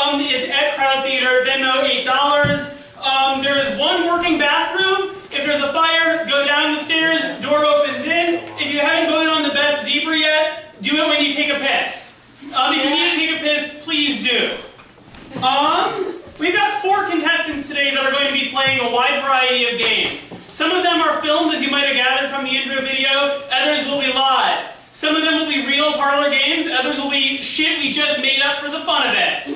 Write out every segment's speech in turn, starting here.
It's at Crowd Theater, Venmo $8. There is one working bathroom. If there's a fire, go down the stairs, door opens in. If you haven't voted on the best zebra yet, do it when you take a piss. If you need to take a piss, please do. We've got 4 contestants today that are going to be playing a wide variety of games. Some of them are filmed, as you might have gathered from the intro video. Others will be live. Some of them will be real Parlor games. Others will be shit we just made up for the fun of it.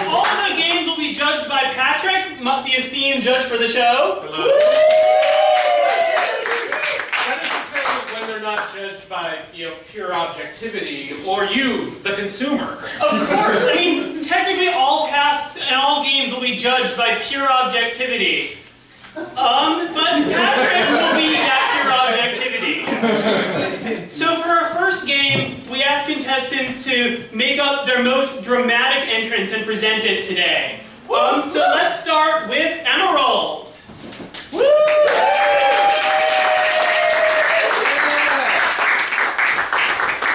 All of the games will be judged by Patrick, the esteemed judge for the show. Hello. That is to say, when they're not judged by, pure objectivity, or you, the consumer. Of course. I mean, technically all tasks and all games will be judged by pure objectivity. But Patrick will be that pure objectivity. So for our first game, we asked contestants to make up their most dramatic entrance and present it today. So let's start with Emerald. Woo!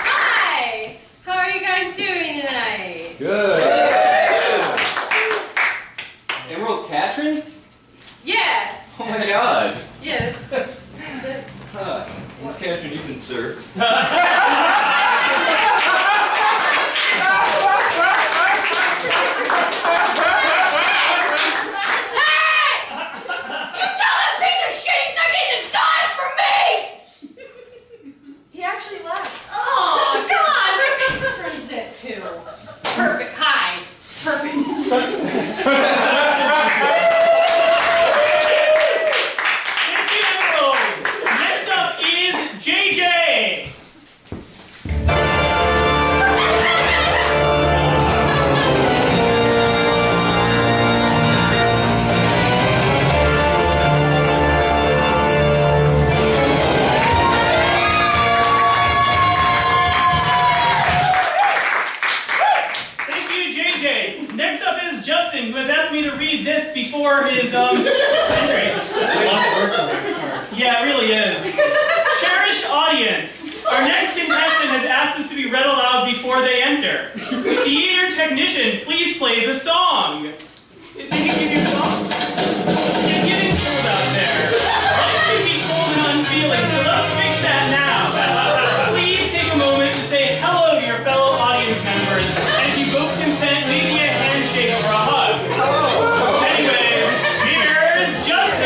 Hi! How are you guys doing tonight? Good. Emerald Katrin? Yeah! Oh my god. Yeah, that's it. Miss Katrin, you can surf. Hey! You tell that piece of shit he's not getting his time from me! He actually left. Oh, God! What turns it to? Perfect. Hi. Perfect. Before his entry. Yeah, it really is. Cherished audience, our next contestant has asked us to be read aloud before they enter. Theater technician, please play the song. Did he give you a song? It's getting cold out there. It can be cold and unfeeling, so let's fix that now. Please take a moment to say hello to your fellow audience members, and if you both consent, maybe a handshake or a hug. Anyways, here's Justin!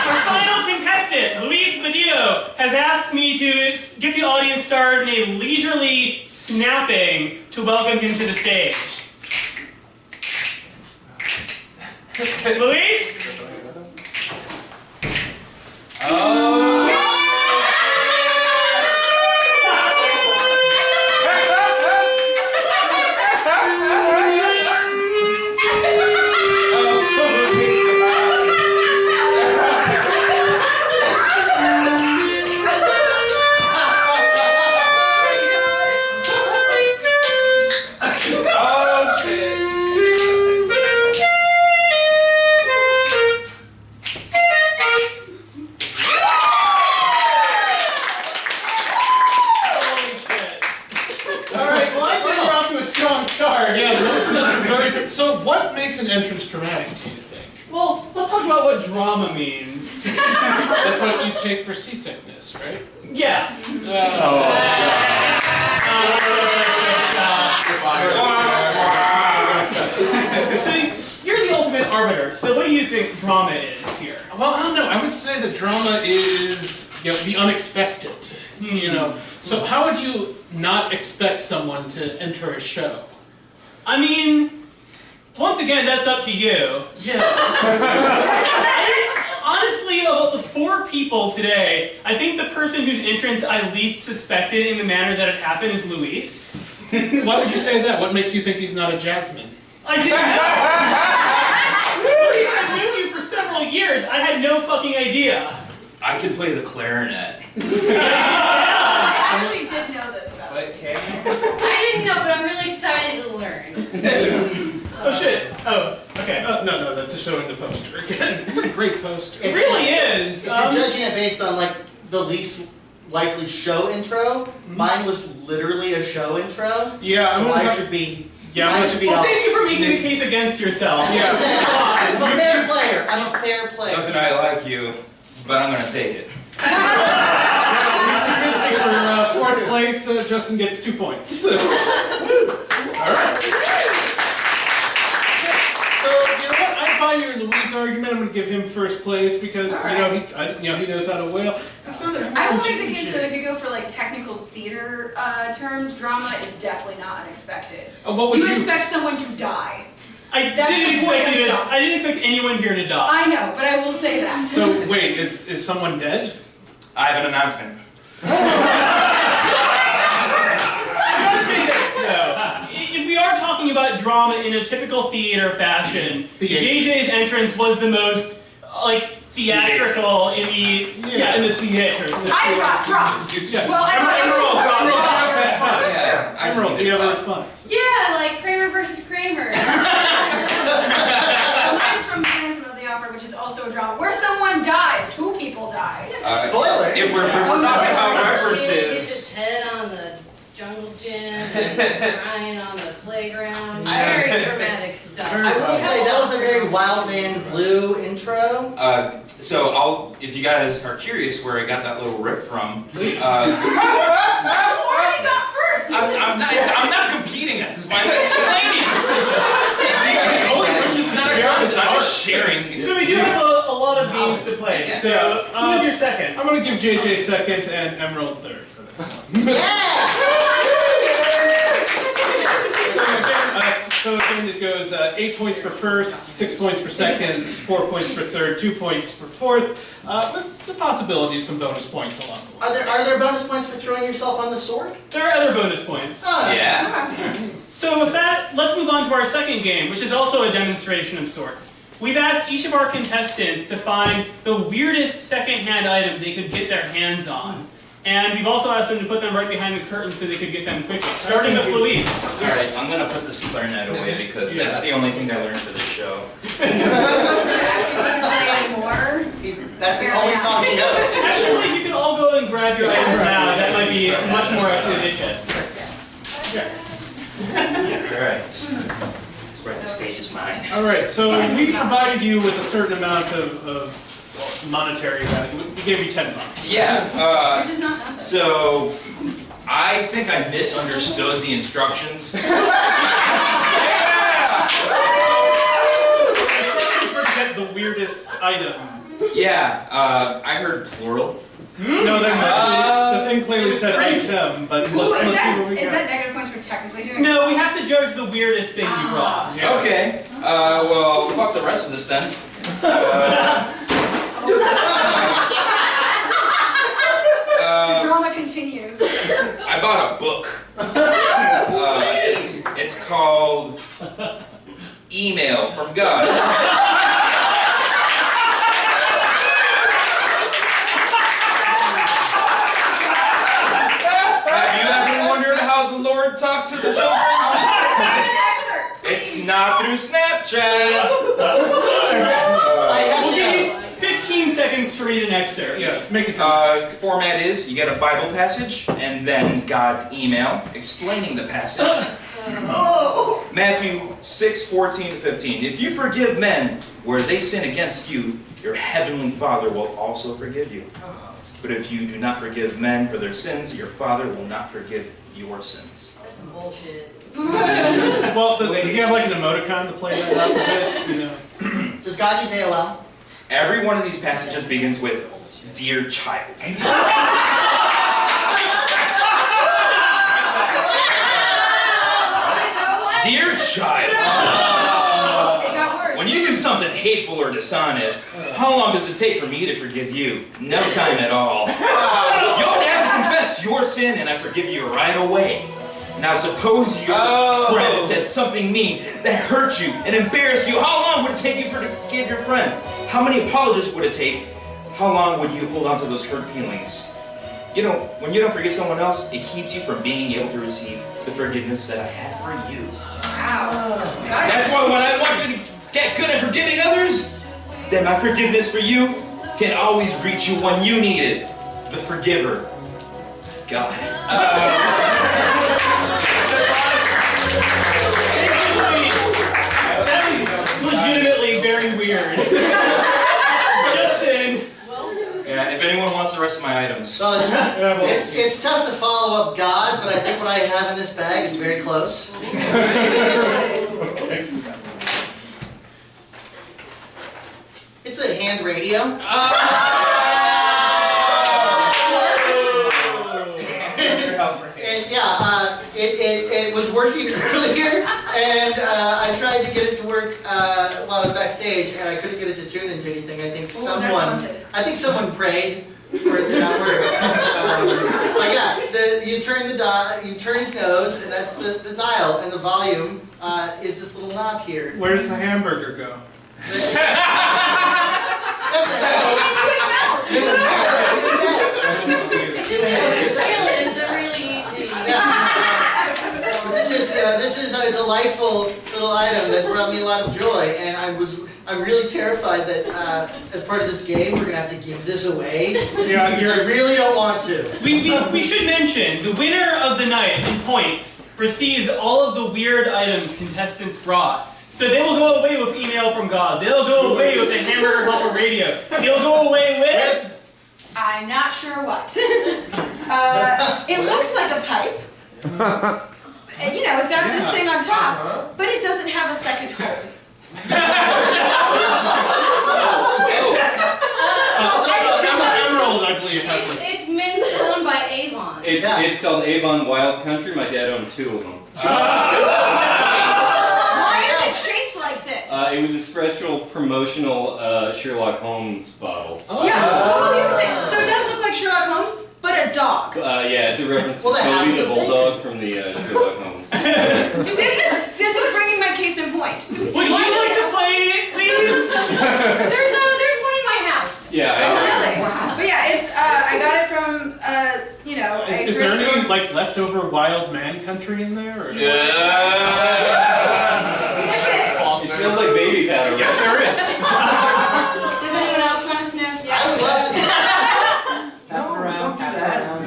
Our final contestant, Luis Badillo, has asked me to get the audience started in a leisurely snapping to welcome him to the stage. Luis? So what makes an entrance dramatic, do you think? Well, let's talk about what drama means. That's what you take for seasickness, right? Yeah. So you're the ultimate arbiter, so what do you think drama is here? Well, I don't know. I would say the drama is, the unexpected. So how would you not expect someone to enter a show? I mean, once again, that's up to you. Yeah. Honestly, of the 4 people today, I think the person whose entrance I least suspected in the manner that it happened is Luis. Why would you say that? What makes you think he's not a Jasmine? I didn't know. Luis, I've known you for several years. I had no fucking idea. I can play the clarinet. I actually did know this about it. But can I didn't know, but I'm really excited to learn. Oh shit. Oh, okay. No, that's just showing the poster again. It's a great poster. It really is. If you're judging it based on like the least likely show intro, mine was literally a show intro. Yeah, So I'm I gonna. should be. Yeah, I should be Well, off. thank you for making the case against yourself. Yeah. I'm a fair player. I'm a fair player. Justin, I like you, but I'm gonna take it. For fourth place, Justin gets 2 points. All right. So you know what? I buy your Louise argument. I'm going to give him first place because he knows how to wail. I will make the case that if you go for like technical theater terms, drama is definitely not unexpected. What would You you? expect someone to die. I That's didn't the point expect of you. the job. I didn't expect anyone here to die. I know, but I will say that. So wait, is someone dead? I have an announcement. I gotta say this though. If we are talking about drama in a typical theater fashion, JJ's entrance was the most theatrical in the theater. So. I brought props. Yeah. Well, I Emerald, do you have a response? Yeah, like Kramer versus Kramer. Mine's from Phantom of the Opera, which is also a drama, where someone dies. 2 people die. Spoiler. If we're talking about Hit references, his head on the jungle gym, crying on the playground. I- Very dramatic stuff. I will say that was a very Wild Man Blue intro. so if you guys are curious where I got that little riff from, You already got first. I'm not competing at this point. I'm explaining. I'm just sharing. So we do have a lot of games to play. Yeah. So who's your second? I'm going to give JJ second and Emerald third for this one. So again, it goes 8 points for first, 6 points for second, 4 points for third, 2 points for fourth, with the possibility of some bonus points along the way. Are there bonus points for throwing yourself on the sword? There are other bonus points. Yeah. So with that, let's move on to our second game, which is also a demonstration of sorts. We've asked each of our contestants to find the weirdest secondhand item they could get their hands on. And we've also asked them to put them right behind the curtain so they could get them quickly. Starting with Louise. Alright, I'm gonna put this clarinet away because that's the only thing I learned for this show. That's the only song he knows. Actually, if you could all go and grab your items now, that might be much more expeditious. Alright. That's right, the stage is mine. All right, so we provided you with a certain amount of monetary value. We gave you $10. Yeah, Which is not nothing. so I think I misunderstood the instructions. Get the weirdest item. Yeah, I heard plural. No, the thing clearly said item, but Ooh, let's see what we is got. that negative points for technically doing it? No, we have to judge the weirdest thing you brought. Yeah. Okay, well, fuck the rest of this then. The drama continues. I bought a book. It's called Email from God. Have you ever wondered how the Lord talked to the children? It's not through Snapchat. We'll give you 15 seconds to read an excerpt. Yeah, make it. Format is, you get a Bible passage, and then God's email explaining the passage. Matthew 6:14-15. If you forgive men where they sin against you, your heavenly Father will also forgive you. But if you do not forgive men for their sins, your Father will not forgive your sins. That's some bullshit. Well, does he have like an emoticon to play that up a bit? You know. Does God use AOL? Every one of these passages begins with, Dear child. Dear child. It got worse. When you do something hateful or dishonest, how long does it take for me to forgive you? No time at all. You only have to confess your sin and I forgive you right away. Now suppose your friend said something mean that hurt you and embarrassed you. How long would it take you to forgive your friend? How many apologies would it take? How long would you hold on to those hurt feelings? You know, when you don't forgive someone else, it keeps you from being able to receive the forgiveness that I have for you. Wow. That's why when I want you to get good at forgiving others, then my forgiveness for you can always reach you when you need it. The forgiver. God. That was legitimately very weird. Just in. Yeah, if anyone wants the rest of my items. Well, it's tough to follow up God, but I think what I have in this bag is very close. It's a hand radio. And yeah, it was working earlier, and I tried to get it to work while I was backstage, and I couldn't get it to tune into anything. I think someone prayed for it to not work. But yeah, you turn the dial, you turn his nose, and that's the dial, and the volume is this little knob here. Where does the hamburger go? That's It's just it's really easy. But this is a delightful little item that brought me a lot of joy, and I'm really terrified that as part of this game we're gonna have to give this away. Yeah, because I really don't want to. We should mention the winner of the night in points receives all of the weird items contestants brought. So they will go away with email from God. They'll go away with a hamburger helper radio. They'll go away with. I'm not sure what. It looks like a pipe. And, you know, it's got this thing on top, but it doesn't have a second hole. Emerald, I believe. It's mints owned by Avon. It's called Avon Wild Country. My dad owned 2 of them. Why is it shaped like this? It was a special promotional Sherlock Holmes bottle. Yeah, well, here's the thing. So it does look like Sherlock Holmes, but a dog. Yeah, it's a reference Well, to that Toby happens the to be. Bulldog from the Sherlock Holmes. This is bringing my case in point. Would you like to play it, please? There's one in my house. Yeah, Oh, really? But yeah, it's, I got it from, you know, a Is there thrift any store. like leftover wild man country in there? Or? It smells like baby powder. Yes, there is. Does anyone else want to sniff? I would love to. Pass it around. Pass it around.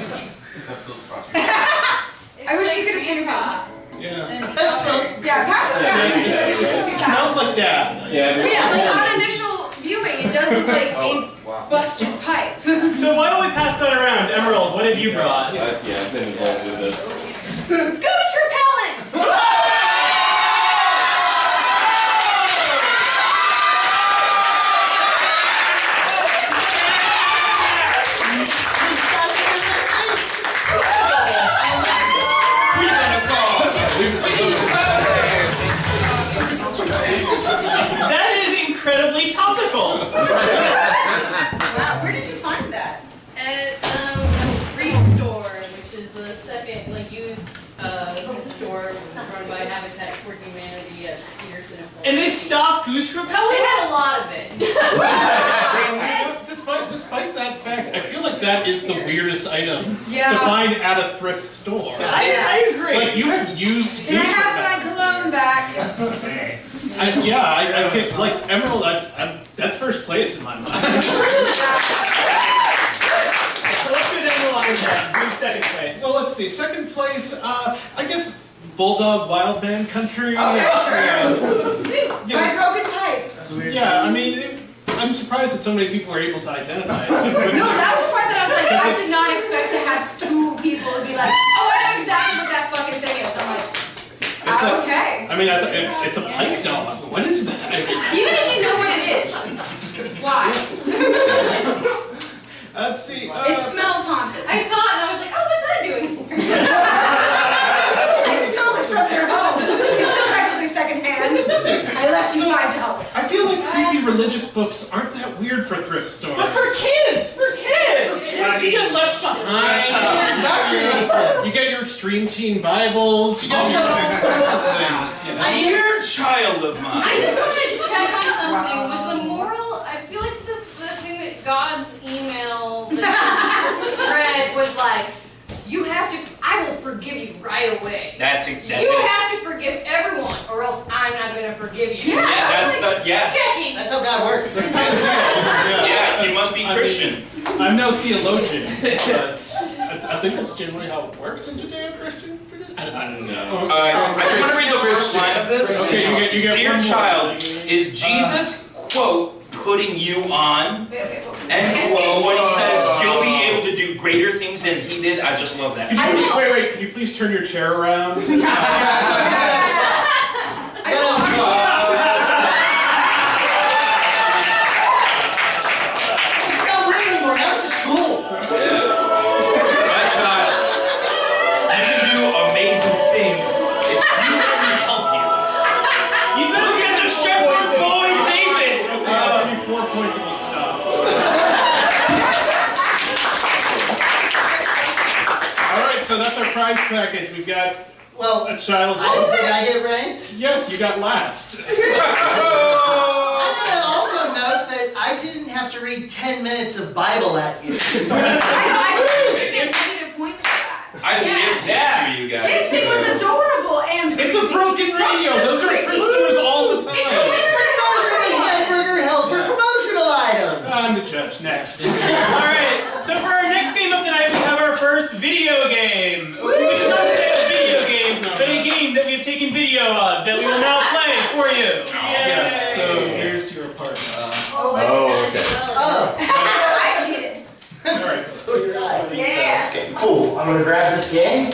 I wish you could have seen it faster. Yeah. That smells. Yeah, pass it around. Yeah, It smells like dad. Yeah, But yeah, like on initial viewing, it does look like a busted pipe. So why don't we pass that around? Emerald, what have you brought? I've been involved with this. Goose repellent! That is incredibly topical. Wow, where did you find that? At a free store, which is the second used store run by Habitat for Humanity at Peterson and And they stock goose They repellent? had a lot of it. Despite that fact, I feel like that is the weirdest item Yeah. to find at a thrift store. I agree. Like you have used Can I goose have repellent. my cologne back? I guess like Emerald. That's first place in my mind. So let's go down the line then. Who's second place? Well, let's see. Second place, I guess Bulldog Wild Man Country. Okay, Yeah. My broken pipe. That's a weird. Yeah, I mean, I'm surprised that so many people were able to identify it. So No, that was the part that I was like, I did not expect to have 2 people be like, oh, I know exactly what that fucking thing is. I'm like, It's a- okay. I mean, it's a pipe dog. What is that? Even if you know what it is, why? Let's see. It smells haunted. I saw it and I was like, oh, what's that doing here? I stole it from their home. It's still technically secondhand. I left you $5. I feel like creepy religious books aren't that weird for thrift stores. But for kids! For kids! You get left behind. You get your extreme teen Bibles. You get all sorts of things. You know? Dear child of I mine. just wanted to check on something. Was the moral, I feel like the thing that God's email that you read was like, you have to, I will forgive you right away. That's You it. have to forgive everyone, or else I'm not going to forgive you. Yeah. That's the, Just checking. That's how God works. Yeah, you must be Christian. I'm no theologian, but I think that's generally how it works in Judeo-Christian tradition. I don't know. I just want to read the first line of this. Okay, you get Dear one more. child, is Jesus, quote, putting you on, Wait. end quote, when he says you'll be able to do greater things than he did? I just love that. Wait, can you please turn your chair around? It's not weird anymore, now it's just cool. My child, you can do amazing things if you let me help you. Look at the shepherd boy, David! I'll give you 4 points and we'll stop. Alright, so that's our prize package. We've got Well, a child. did I get it ranked? Yes, you got last. I'm gonna also note that I didn't have to read 10 minutes of Bible at you. I should get negative points for that. I lived that through you guys. This thing was adorable and It's a broken radio. Those are prisoners all the time. Hamburger helper promotional items. I'm the judge. Next. Alright, so for our next game of the night, we have our first video game. We should not say a video game, but a game that we've taken video of that we will now play for you. Yes, so here's your partner. Oh, okay. Oh, I cheated. Alright. so you're right. Yeah. Okay, cool. I'm gonna grab this game.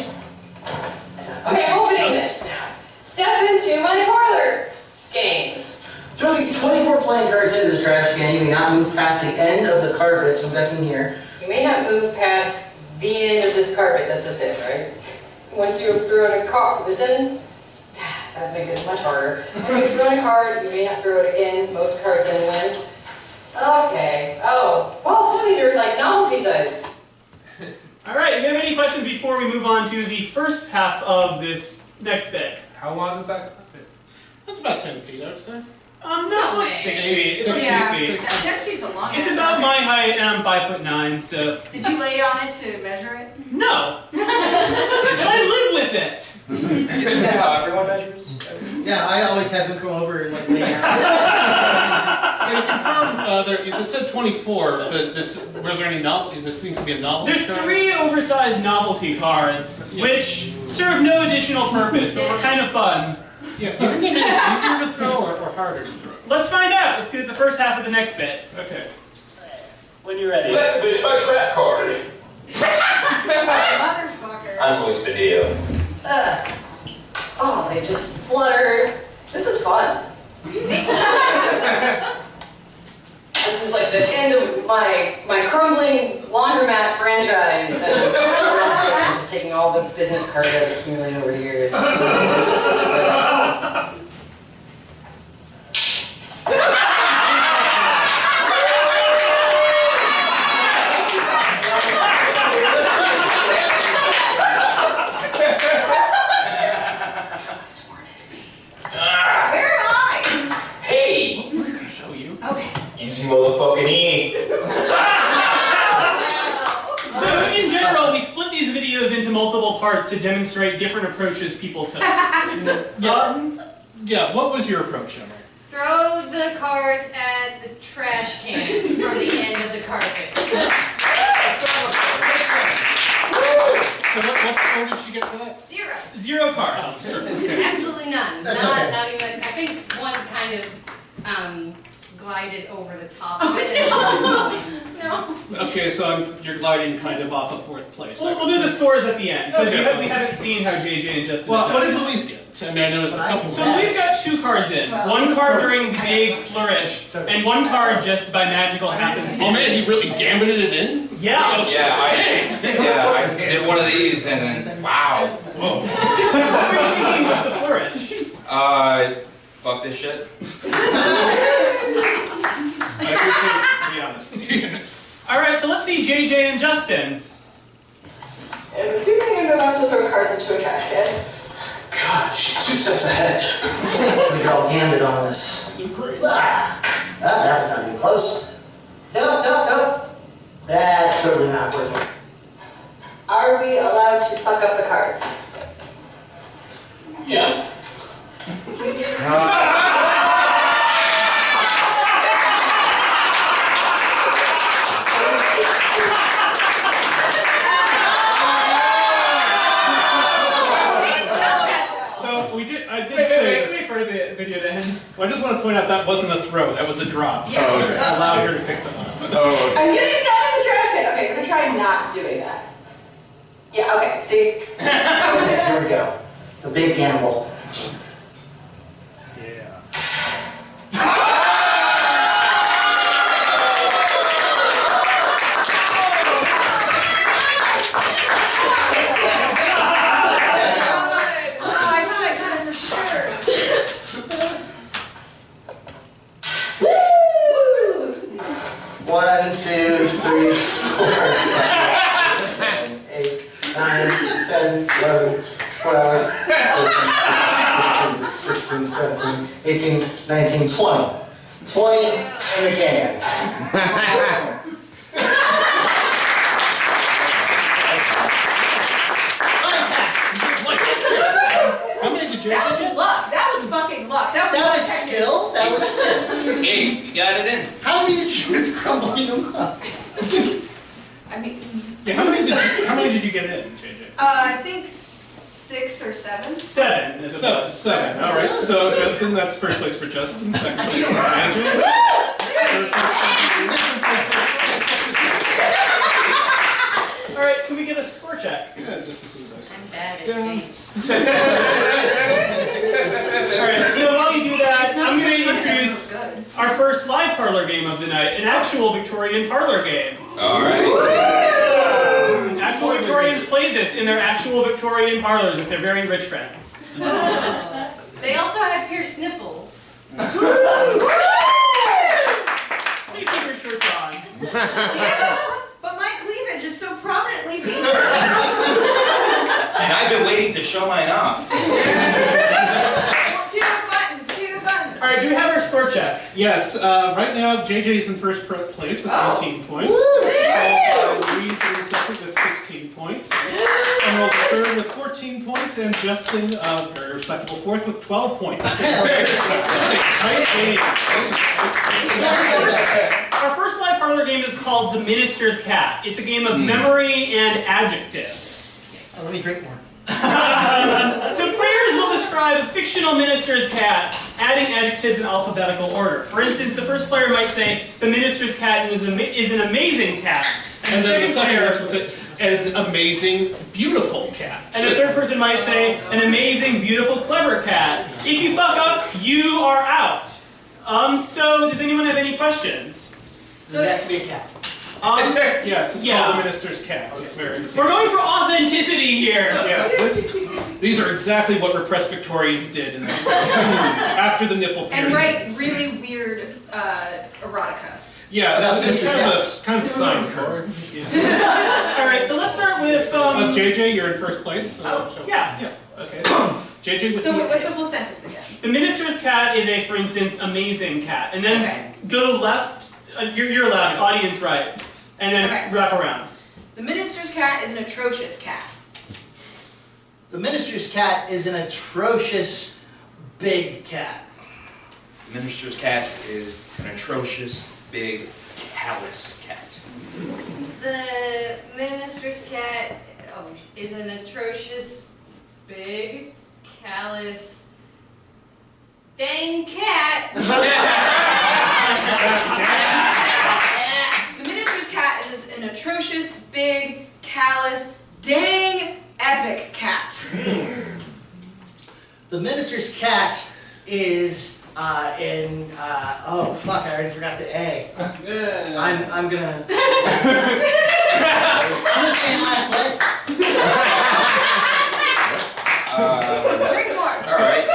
Okay, opening this now. Step into my parlor games. Throw these 24 playing cards into the trash can. You may not move past the end of the carpet, so I'm guessing here. You may not move past the end of this carpet. That's this end, right? Once you have thrown a card, this end, that makes it much harder. Once you've thrown a card, you may not throw it again. Most cards end wins. Okay. Oh, wow, some of these are like novelty size. Alright, do you have any questions before we move on to the first half of this next bit? How long is that? That's about 10 feet, I would say. No, it's like 6 feet. It's like 6 feet. 10 feet's a long It's ass about carpet. my height and I'm 5'9", so. Did you lay on it to measure it? No! But I live with it! Isn't that how everyone measures? Yeah, I always have them come over and like lay down. Can you confirm, it said 24, but were there any novelties? There seems to be a novelty. There's card. 3 oversized novelty cards, which serve no additional purpose, but were kind of fun. Yeah, do you think they make it easier to throw or harder to throw? Let's find out. Let's get the first half of the next bit. Okay. When you're ready. Let me my trap card. Motherfucker. I'm Luis Padillo. Oh, they just fluttered. This is fun. This is like the end of my crumbling laundromat franchise. And I'm just taking all the business cards I've accumulated over the years. Where am I? Hey, Show you. Okay. easy motherfucking E. So in general, we split these videos into multiple parts to demonstrate different approaches people took. Yeah, what was your approach, Emily? Throw the cards at the trash can from the end of the carpet. So what score did she get for that? 0. 0 cards. Absolutely none. That's not, okay. not even. I think one kind of glided over the top of it. And No. Okay, so you're gliding kind of off of 4th place. We'll do the scores at the end, because Okay. we haven't seen how JJ and Justin Well, have what done. did Louise get? I mean, I noticed a couple. So Louise got 2 cards in. Well, 1 card during the big flourish, and 1 card just by magical happenstance. Oh man, he really gambited it in? Yeah. Yeah, I did one of these and then, wow. Whoa. What were you thinking with the flourish? Fuck this shit. I appreciate the honesty. Alright, so let's see JJ and Justin. And assuming you don't have to throw cards into a trash can. God, she's 2 steps ahead. You're all gambit on this. That's not even close. Nope. That's totally not working. Are we allowed to fuck up the cards? Yeah. Wait for the video to end. Well, I just want to point out that wasn't a throw, that was a drop. So I allowed her to pick them up. Oh, I'm getting it out of the trash can. Okay, I'm gonna try not doing that. Yeah, okay, see? Okay, here we go. The big gamble. One, two, three, 4, 5, 6, 7, 8, 9, 10, 11, 12, 13, 14, 16, 17, 18, 19, 20. 20 in the can. How many did you That was luck. That was fucking luck. That was skill. That was skill. Hey, you got it in. How many did you miss crumbling them up? I mean, Yeah, how many did you get in, JJ? I think 6 or 7. 7 is a Seven. All right. So Justin, that's first place for Justin. Second place for JJ. Alright, can we get a score check? Yeah, just as soon as I say. I'm bad at Down. games. Alright, so while you do that, I'm going to Good. introduce our first live parlor game of the night, an actual Victorian parlor game. All right. Actual Victorians played this in their actual Victorian parlors with their very rich friends. They also had pierced nipples. Please keep your shirts on. But my cleavage is so prominently featured. And I've been waiting to show mine off. Two buttons. Alright, do we have our score check? Yes. Right now, JJ is in first place with 18 points. Louise is second with 16 points. Emerald third with 14 points, and Justin, very respectable fourth with 12 points. Tight game. Our first live parlor game is called The Minister's Cat. It's a game of memory and adjectives. Let me drink more. So players will describe a fictional minister's cat, adding adjectives in alphabetical order. For instance, the first player might say, the minister's cat is an amazing cat. And then the second player, person would say, an amazing, beautiful cat. and the third person might say, an amazing, beautiful, clever cat. If you fuck up, you are out. So does anyone have any questions? Does it have to be a cat? Yes, it's called the minister's cat. It's very. We're going for authenticity here. Yeah, these are exactly what repressed Victorians did in after the nipple piercings. And write really weird erotica. Yeah, that's kind of a sine curve. Yeah. All right, so let's start with JJ, you're in first place. So yeah. Okay. JJ with So what's the full sentence again? The minister's cat is a, for instance, amazing cat, and then go left. Your left, audience right, and then wrap around. The minister's cat is an atrocious cat. The minister's cat is an atrocious big cat. The minister's cat is an atrocious, big, callous cat. The minister's cat is an atrocious, big, callous, dang cat. The minister's cat is an atrocious, big, callous, dang, epic cat. The minister's cat is oh fuck, I already forgot the A. I'm gonna stay in last place. Drink more. All right.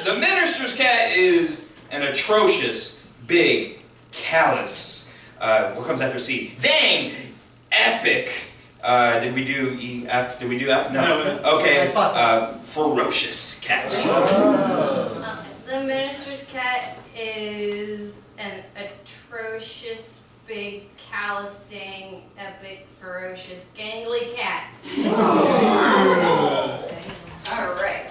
The minister's cat is an atrocious, big, callous. What comes after C? Dang! Epic. Did we do E, F? Did we do F? No. Okay. Ferocious cat. The minister's cat is an atrocious, big, callous, dang, epic, ferocious, gangly cat. All right.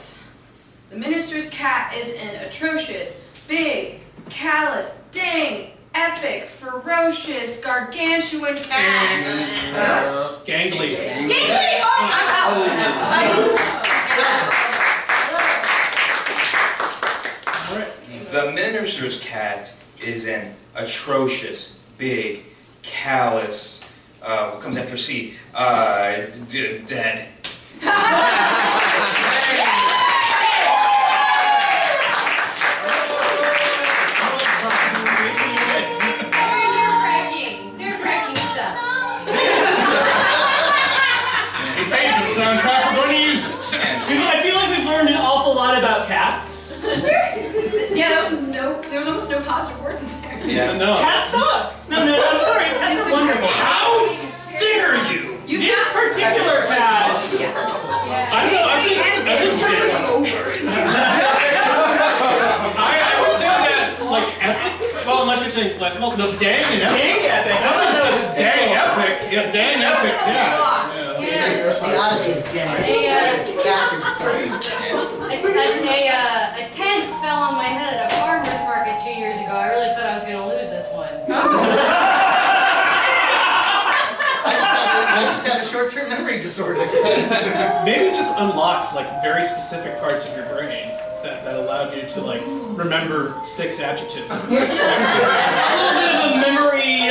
The minister's cat is an atrocious, big, callous, dang, epic, ferocious, gargantuan cat. Gangly. Gangly! Oh, I'm out. All right. The minister's cat is an atrocious, big, callous, what comes after C? Dead. Nerve-wracking stuff. Soundtrack, we're going to use it. I feel like we've learned an awful lot about cats. Yeah, there was almost no positive words in there. Yeah. No. Cats suck. No, I'm sorry. Cats are wonderful. How dare you! This particular cat. I would say that, like, epic. Well, unless you're saying, like, well, no, dang and epic. Dang epic. Somebody says dang epic. Yeah, dang epic, yeah. The Odyssey is dead. Cats are just birds. A tent fell on my head at a farmer's market 2 years ago. I really thought I was going to lose this one. I just have a short-term memory disorder. Maybe it just unlocked, like, very specific parts of your brain that allowed you to, like, remember 6 adjectives. A little bit of a memory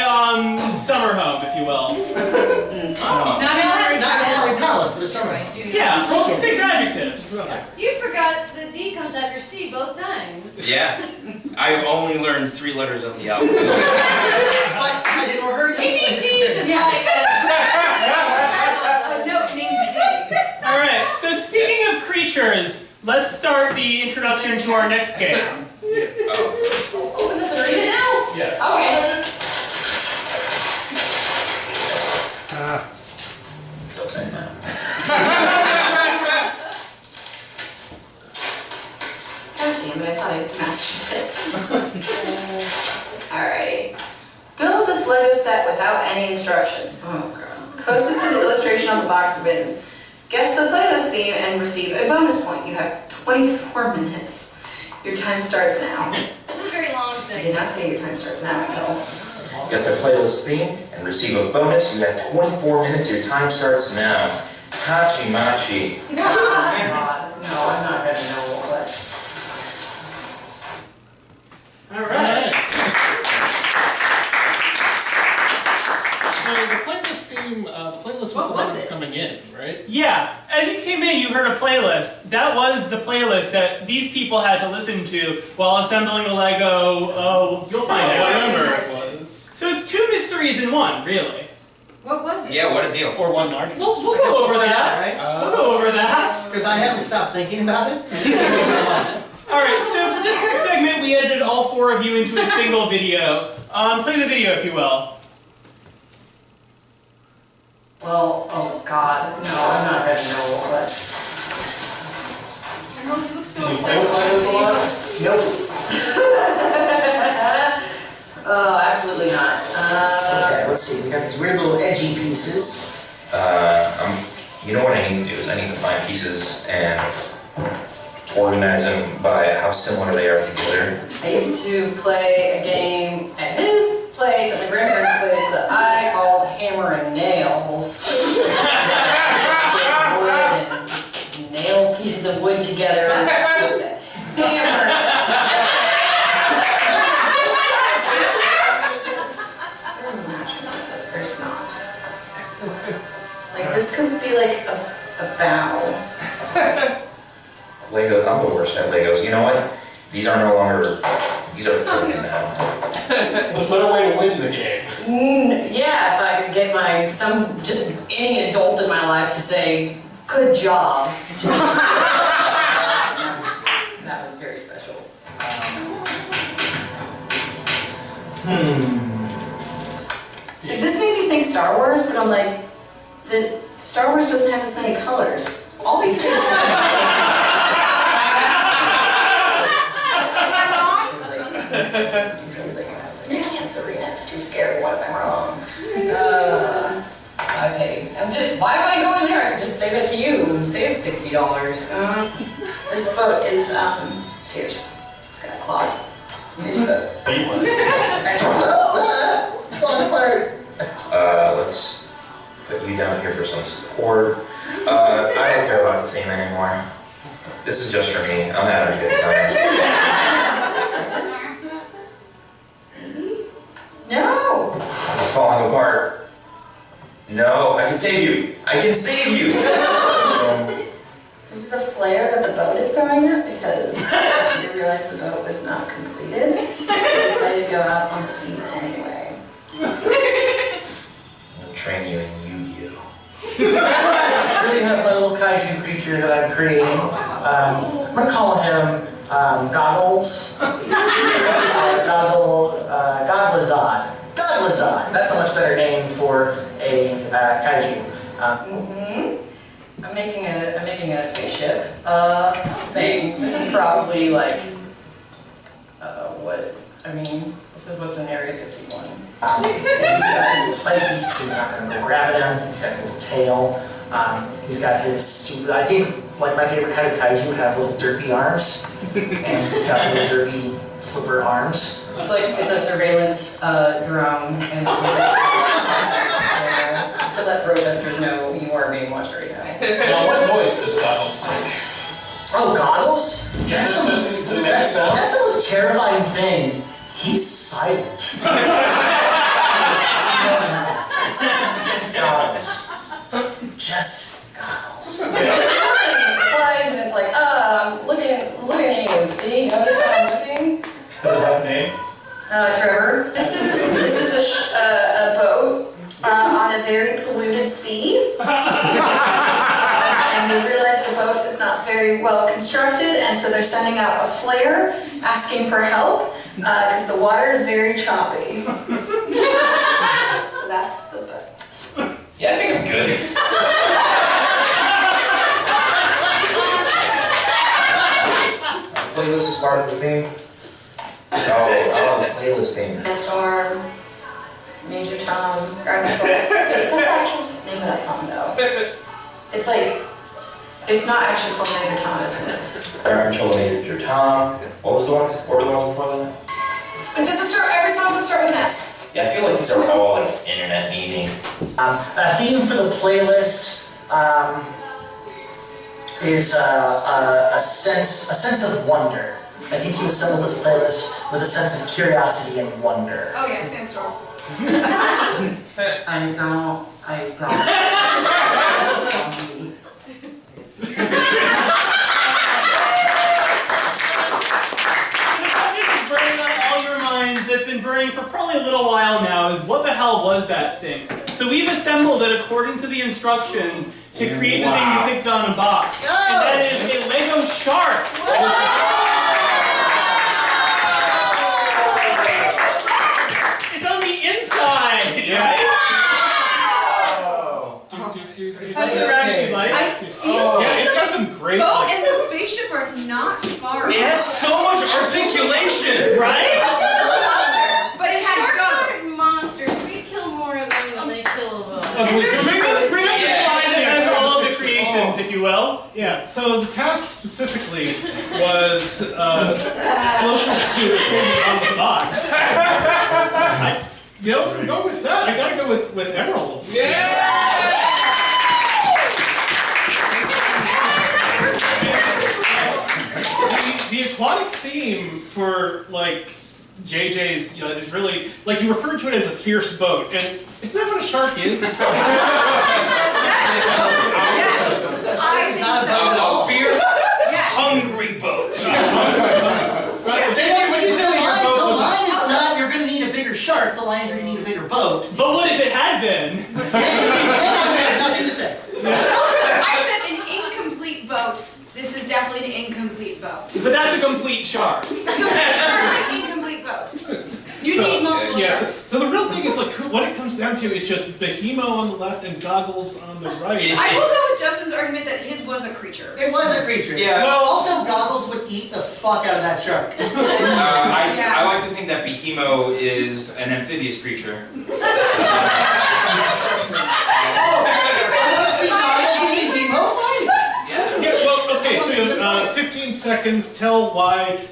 summer home, if you will. Not in the Not necessarily palace, but a summer. I do. Yeah, well, 6 adjectives. You forgot the D comes after C both times. Yeah. I've only learned 3 letters of the alphabet. But I never heard of ABCs is Yeah. like A note named D. All right. So speaking of creatures, let's start the introduction to our next game. Open this and read it now? Yes. Okay. So upside down. God damn it, I thought I mastered this. Alrighty. Build this Lego set without any instructions. Oh god. Closest to the illustration on the box wins. Guess the playlist theme and receive a bonus point. You have 24 minutes. Your time starts now. this is a very long I thing. did not say your time starts now until... Guess the playlist theme and receive a bonus. You have 24 minutes. Your time starts now. Hachi Machi. Oh my god. No, I'm not gonna know what. All right. So the playlist theme, the playlist was What the was one it? coming in, right? Yeah, as you came in, you heard a playlist. That was the playlist that these people had to listen to while assembling a Lego. Oh, you'll find out. Whatever it was. So it's 2 mysteries in one, really. What was it? Yeah, what a deal. Or one large. We'll go over that. Right? We'll go over that. Because I haven't stopped thinking about it. All right. So for this next segment, we edited all 4 of you into a single video. Play the video, if you will. Well, oh god. No, I'm not gonna know what. I know it looks so Nope. Oh, absolutely not. Okay, let's see. We got these weird little edgy pieces. You know what I need to do is I need to find pieces and organize them by how similar they are together. I used to play a game at his place, at my grandparents' place, that I called Hammer and Nails. Wood and nail pieces of wood together. Hammer. There's not. Like, this could be like a bow. Lego, I'm the worst at Legos. You know what? These are no longer, these are foods now. Was that a way to win the game? Yeah, if I could get just any adult in my life to say, good job to me. That was very special. Like, this made me think Star Wars, but I'm like, Star Wars doesn't have this many colors. All these things Serena, it's too scary. What if I'm wrong? I pay. Why am I going there? I could just save it to you. Save $60. This boat is fierce. It's got claws. Fierce boat. It's falling apart. Let's put you down here for some support. I don't care about the theme anymore. This is just for me. I'm having a good time. No! This is falling apart. No, I can save you. I can save you. This is a flare that the boat is throwing at because they realized the boat was not completed. They decided to go out on the seas anyway. I'll train you in Yu-Gi-Oh. Here we have my little kaiju creature that I'm creating. I'm gonna call him Goggles. Godlazad. Godlazad. That's a much better name for a kaiju. I'm making a spaceship thing. This is probably like this is what's in Area 51. And he's got a little spiky suit. I'm not gonna go grab at him. He's got his little tail. He's got his suit. I think like my favorite kind of kaiju have little derpy arms, and he's got little derpy flipper arms. It's a surveillance drone, and this is to let protesters know you are being watched right now. Now, what voice does Goggles make? Oh, Goggles? That's the most terrifying thing. He's silent. Just Goggles. Just Goggles. It flies and it's like, I'm looking at you. See, notice how I'm looking? Does it have a name? Trevor. This is a boat on a very polluted sea. And they realize the boat is not very well constructed, and so they're sending out a flare asking for help because the water is very choppy. So that's the boat. Yeah, I think I'm good. Playlist is part of the theme. Oh, the playlist theme. Storm, Major Tom, Ground Control. Is that the actual name of that song though? It's like, it's not actually called Major Tom, isn't it? Ground Control, Major Tom. What were the ones before that? Every song does start with an S. Yeah, I feel like these are all like internet memeing. A theme for the playlist is a sense of wonder. I think you assembled this playlist with a sense of curiosity and wonder. Oh yeah, Sandstorm. I don't. That's been burning for probably a little while now is what the hell was that thing? So we've assembled it according to the instructions to create the thing you picked on a box. And that is a Lego shark. It's on the inside. Yeah. Has the gravity light. I feel Yeah, it's got some great. boat and the spaceship are not far. It has so much articulation! Right? But it had Sharks guts. aren't monsters. We kill more of them than they kill of us. Bring up the slide that has all of the creations, if you will. Yeah, so the task specifically was closest to the thing on the box. If we go with that, I gotta go with emeralds. The aquatic theme for like JJ's is really like you referred to it as a fierce boat, and isn't that what a shark is? Yes. I think so. A fierce, Yes. hungry boat. JJ, when you said that your boat The was line is not you're going to need a bigger shark. The line is you're going to need a bigger boat. But what if it had been? And I have nothing to say. I said an incomplete boat. This is definitely an incomplete boat. But that's a complete shark. It's an incomplete boat. You need multiple yes. sharks. So the real thing is like when it comes comes down to is just Behemoth on the left and Goggles on the right. I will go with Justin's argument that his was a creature. It was a creature. Yeah. Well, also Goggles would eat the fuck out of that shark. I like to think that Behemoth is an amphibious creature. I want to see Goggles and Behemoth fight. Yeah, well, okay, so 15 seconds, tell why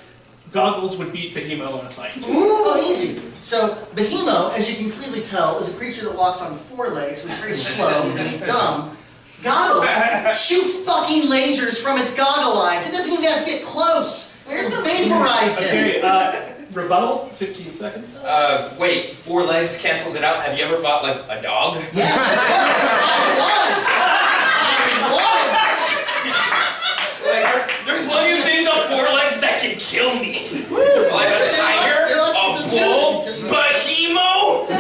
Goggles would beat Behemoth in a fight. Oh, easy. So, Behemoth, as you can clearly tell, is a creature that walks on 4 legs, so it's very slow and dumb. Goggles shoots fucking lasers from its goggle eyes. It doesn't even have to get close. Where's the vaporize him? Okay, rebuttal, 15 seconds. Wait, 4 legs cancels it out. Have you ever fought like a dog? Yeah. Like, there's plenty of things on 4 legs that can kill me. Like a tiger, a bull, Behemoth.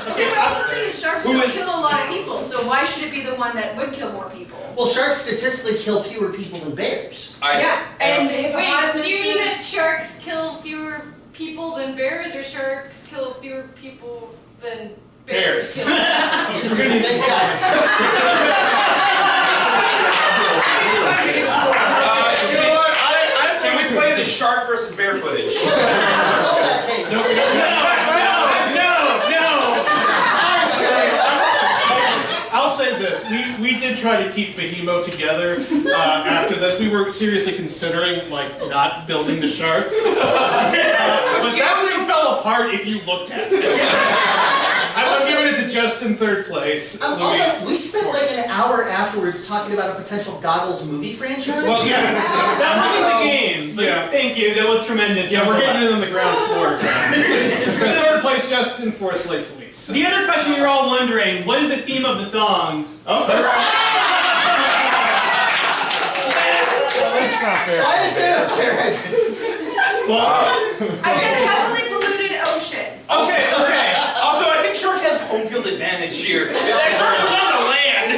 Okay, but also the thing is, sharks don't kill a lot of people, so why should it be the one that would kill more people? Well, sharks statistically kill fewer people than bears. Yeah, and Wait, hippopotamuses. do you mean that sharks kill fewer people than bears, or sharks kill fewer people than bears kill? Can we play the shark versus bear footage? No. I'll say this, we did try to keep Behemoth together after this. We were seriously considering, like, not building the shark. But that thing fell apart if you looked at it. I'm giving it to Justin third place. Also, we spent like an hour afterwards talking about a potential Goggles movie franchise. Well, yes. That wasn't the game, but Yeah. thank you, that was tremendous. Yeah, we're getting it on the ground floor. Third place, Justin. Fourth place, Luis. The other question you're all wondering, what is the theme of the songs? Oh, That's not fair. Why is there a parrot? I said heavily polluted ocean. Okay. Also, I think shark has home field advantage here. If that shark was on the land,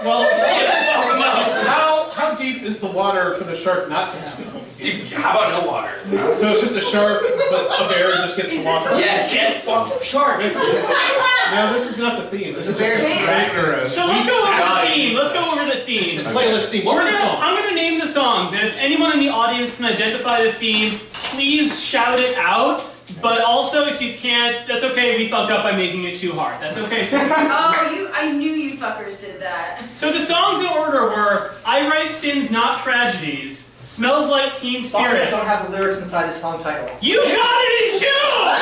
well, fuck him up. how deep is the water for the shark not to have a home field? How about no water? So it's just a shark, but a bear just gets to walk around? Yeah, get fucked shark. Now, this is not the theme. This is bear rigorous. So let's go over the theme. Let's go over the theme. The playlist theme. What were the songs? I'm gonna name the songs, and if anyone in the audience can identify the theme, please shout it out. But also, if you can't, that's okay. We fucked up by making it too hard. That's okay too. Oh, I knew you fuckers did that. So the songs in order were "I Write Sins, Not Tragedies," "Smells Like Teen Songs that Spirit." don't have the lyrics inside the song title. You got it in June!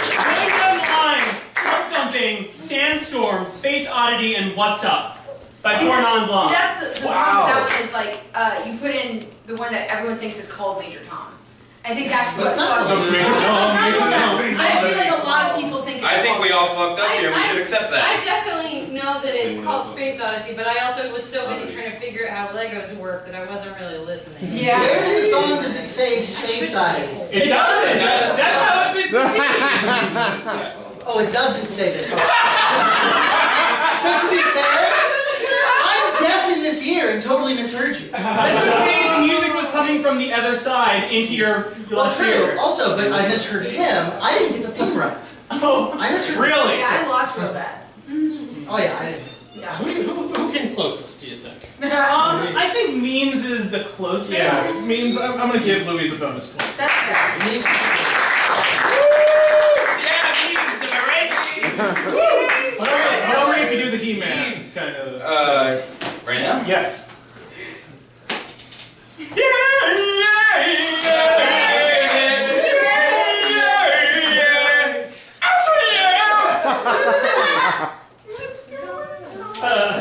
Going down the line, Throat Dumping, Sandstorm, Space Oddity, and What's Up by Four Non See, Blondes. that's the problem with that one is like, you put in the one that everyone thinks is called Major Tom. I think that's That's not what Major It's Tom. not called that. I feel like a lot of people think it's I think called we all fucked up here. We should accept that. I definitely know that it's called Space Odyssey, but I also was so busy trying to figure out how Legos work that I wasn't really listening. Yeah. Where in the song does it say Space Oddity? It does! That's how it fits the theme! Oh, it doesn't say that. So to be fair, I'm deaf in this ear and totally misheard you. That's okay, the music was coming from the other side into your Well, left true. ear. Also, but I misheard him. I didn't get the theme right. Oh, I misheard Really? Yeah, I lost real bad. Oh yeah, I didn't. Yeah. Who came closest, do you think? I think memes is the closest. Yeah, means I'm going to give Louise a bonus point. That's fair. Yeah, memes, am I right? What are we if you do the He-Man kind of? Right now? Yes.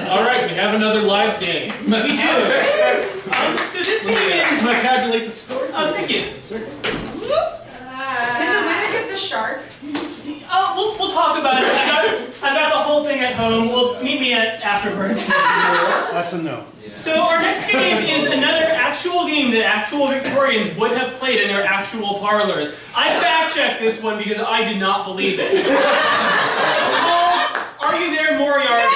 All right, we have another live game. We do. So this game is. Can I tabulate the score? Thank you. Can the winner get the shark? We'll talk about it. I've got the whole thing at home. Meet me afterwards. That's a no. So our next game is another actual game that actual Victorians would have played in their actual parlors. I fact-checked this one because I did not believe it. It's called Are You There, Moriarty?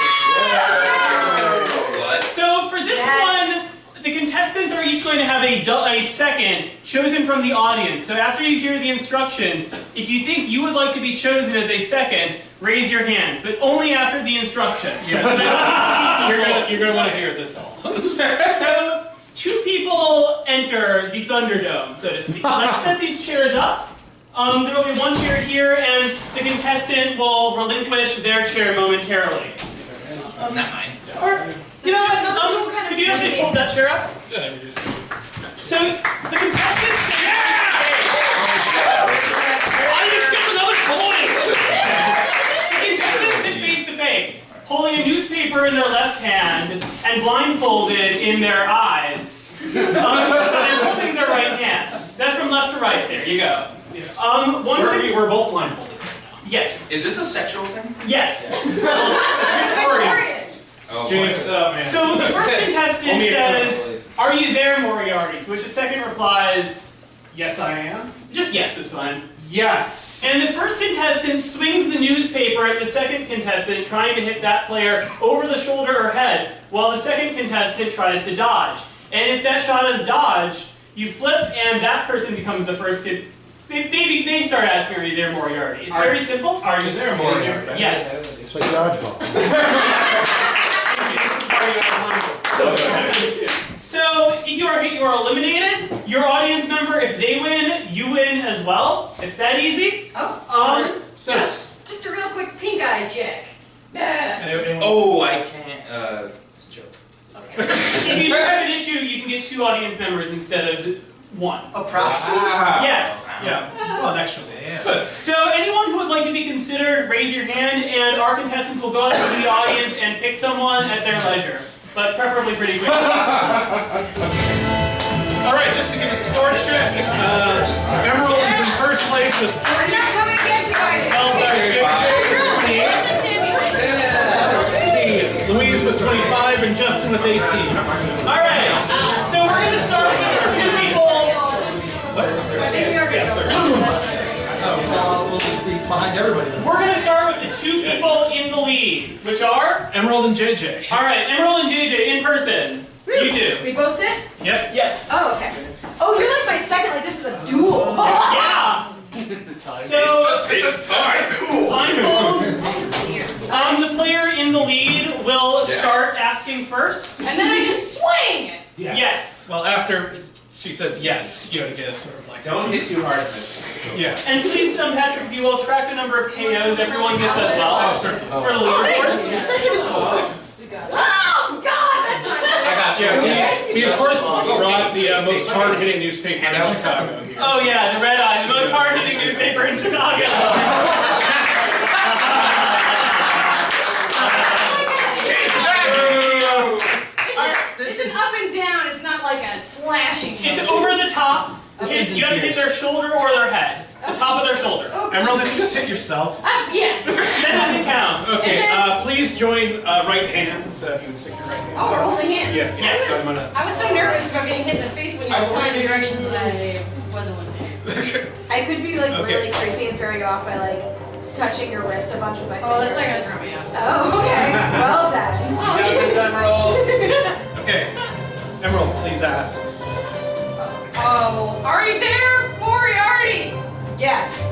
What? So for this one, the contestants are are each going to have a second chosen from the audience. So after you hear the instructions, if you think you would like to be chosen as a second, raise your hands, but only after the instruction. Yeah. You're gonna want to hear this all. So 2 people enter the Thunderdome, so to speak. Let's set these chairs up. There will be 1 chair here, and the contestant will relinquish their chair momentarily. Not mine. Or, you know what? Could you actually hold that chair up? So the contestant sit face to face, holding a newspaper in their left hand and blindfolded in their eyes. But they're holding their right hand. That's from left to right. There you go. We're both blindfolded. Yes. Is this a sexual thing? Yes. Oh, James, man. So the first contestant says, "Are you there, Moriarty?" To which the second replies, Yes, I am. "Just yes is fine." Yes. And the first contestant swings the newspaper at the second contestant, trying to hit that player over the shoulder or head, while the second contestant tries to dodge. And if that shot is dodged, you flip, and that person becomes the first They start asking, "Are you there, Moriarty?" It's very simple. Are you there, Moriarty? Yes. It's like dodgeball. So if you are hit, you are eliminated. Your audience member, if they win, you win as well. It's that easy. Yes. Just a real quick pink eye check. Yeah. Oh, I can't. It's a joke. If you do have an issue, you can get 2 audience members instead of 1. A proxy? Yes. Yeah. Well, actually. So anyone who would like to be considered, raise your hand, and our contestants will go out to the audience and pick someone at their leisure, but preferably pretty quickly. All right, just to give a score check, Emerald is in first place with We're not coming to get you guys. held by JJ with 28. Louise with 25 and Justin with 18. All right. So we're going to start with 2 people. I think we are good. We'll just be behind everybody then. We're going to start with the 2 people in the lead, which are? Emerald and JJ. All right, Emerald and JJ in person. You 2. We both sit? Yep. Yes. Oh, okay. Oh, you're like my second, like this is a duel. Yeah. So, It's time. blindfold. Oh dear. The player in the lead will start asking first. And then I just swing! Yes. Well, after she says yes, you gotta get a sort of like. Don't hit too hard. Yeah. And please, Patrick, if you will, track the number of KOs everyone gets as well. For the leaderboards. Oh, God, that's not good. I got you. We of course brought the most hard-hitting newspaper in Chicago here. Oh yeah, the Red Eye, the most hard-hitting newspaper in Chicago. This is up and down, it's not like a slashing. It's over the top. You have to hit their shoulder or their head. The top of their shoulder. Okay. Emerald, did you just hit yourself? Yes. That doesn't count. Okay, And then- please join right hands, if you can stick your right hand. Oh, we're holding hands. Yeah, Yes. so I'm gonna... I was so nervous about getting hit in the face when you were telling me directions that I wasn't listening. I could be like Okay. really creepy and throw you off by like touching your wrist a bunch with my Oh, that's finger. not gonna throw me off. Oh, okay. Well then. Okay, Emerald, please ask. Oh, are you there, Moriarty? Yes.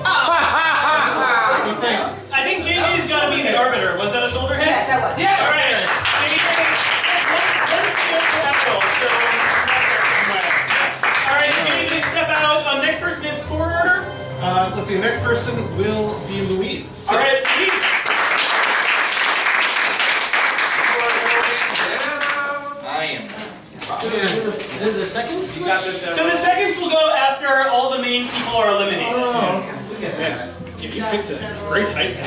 I think JJ's got to be the arbiter. Was that a shoulder hit? Yes, that was. All right. All right, JJ, step out. Next person in score order. Let's see, the next person will be Louise. All right, Louise. I am. Did the seconds switch? So the seconds will go after all the main people are eliminated. Oh, okay. Yeah, you picked a great height. Oh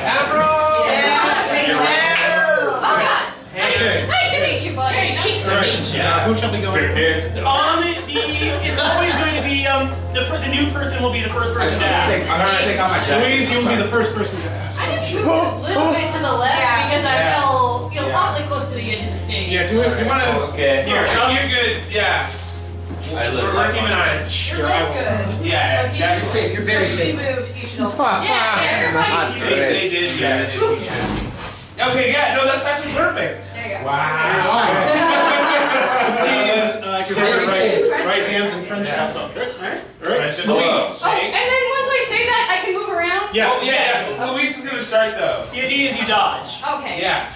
God. Okay. Nice to meet you, buddy. All right, who shall be going? It's always going to be the new person will be the first person to ask. I'm gonna take off my jacket. Louise, you will be the first person to ask. I just moved a little bit to the left because I fell, awfully close to the edge of the stage. Yeah, do you want to... Okay. Here, You're good. Yeah. I live We're keeping eyes. You're real good. Yeah. Yeah, you're safe. You're very She safe. moved, you should also. Yeah, everybody. They did. Yeah. Okay. Yeah. No, that's actually perfect. There you go. Wow. Please like your right hands in friendship. All right. Friendship. Louise. Oh, and then once I say that, I can move around? Yes. Oh, yes. Luis is gonna start though. The idea is you dodge. Okay. Yeah.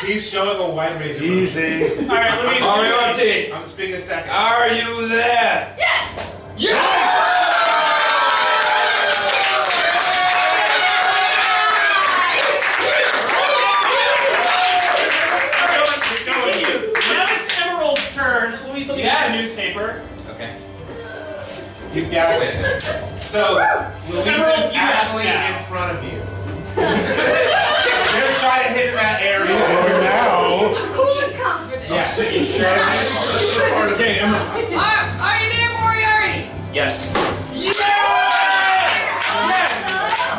He's showing a wide range of moves. Easy. All right, Louise. Moriarty, I'm speaking a second. are you there? Yes! Now it's Emerald's turn. Louise, let me get the newspaper. Okay. You've got this. So, Luis Emerald, is you ask actually now. in front of you. Just try to hit in that area. Now. I'm cool and confident. Yeah. Okay, Emerald. Are you there, Moriarty? Yes. Yes!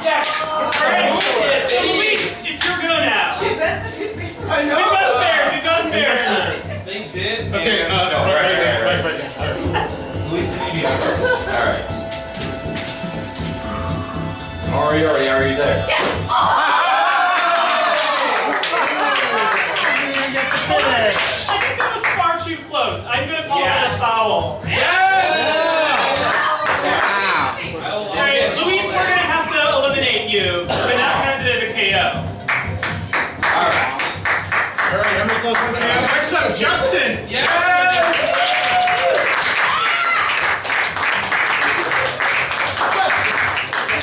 Yes. Alright, Louise, it's your go now. I know. We've got spares. They did. Okay, and- right. Luis, maybe All right. Moriarty, are you there? Yes! I think that was far too close. I'm gonna call that a foul. Alright, Louise, we're gonna have to eliminate you, but not count it as a KO. All right. Alright, Emerald's also going to have next up, Justin.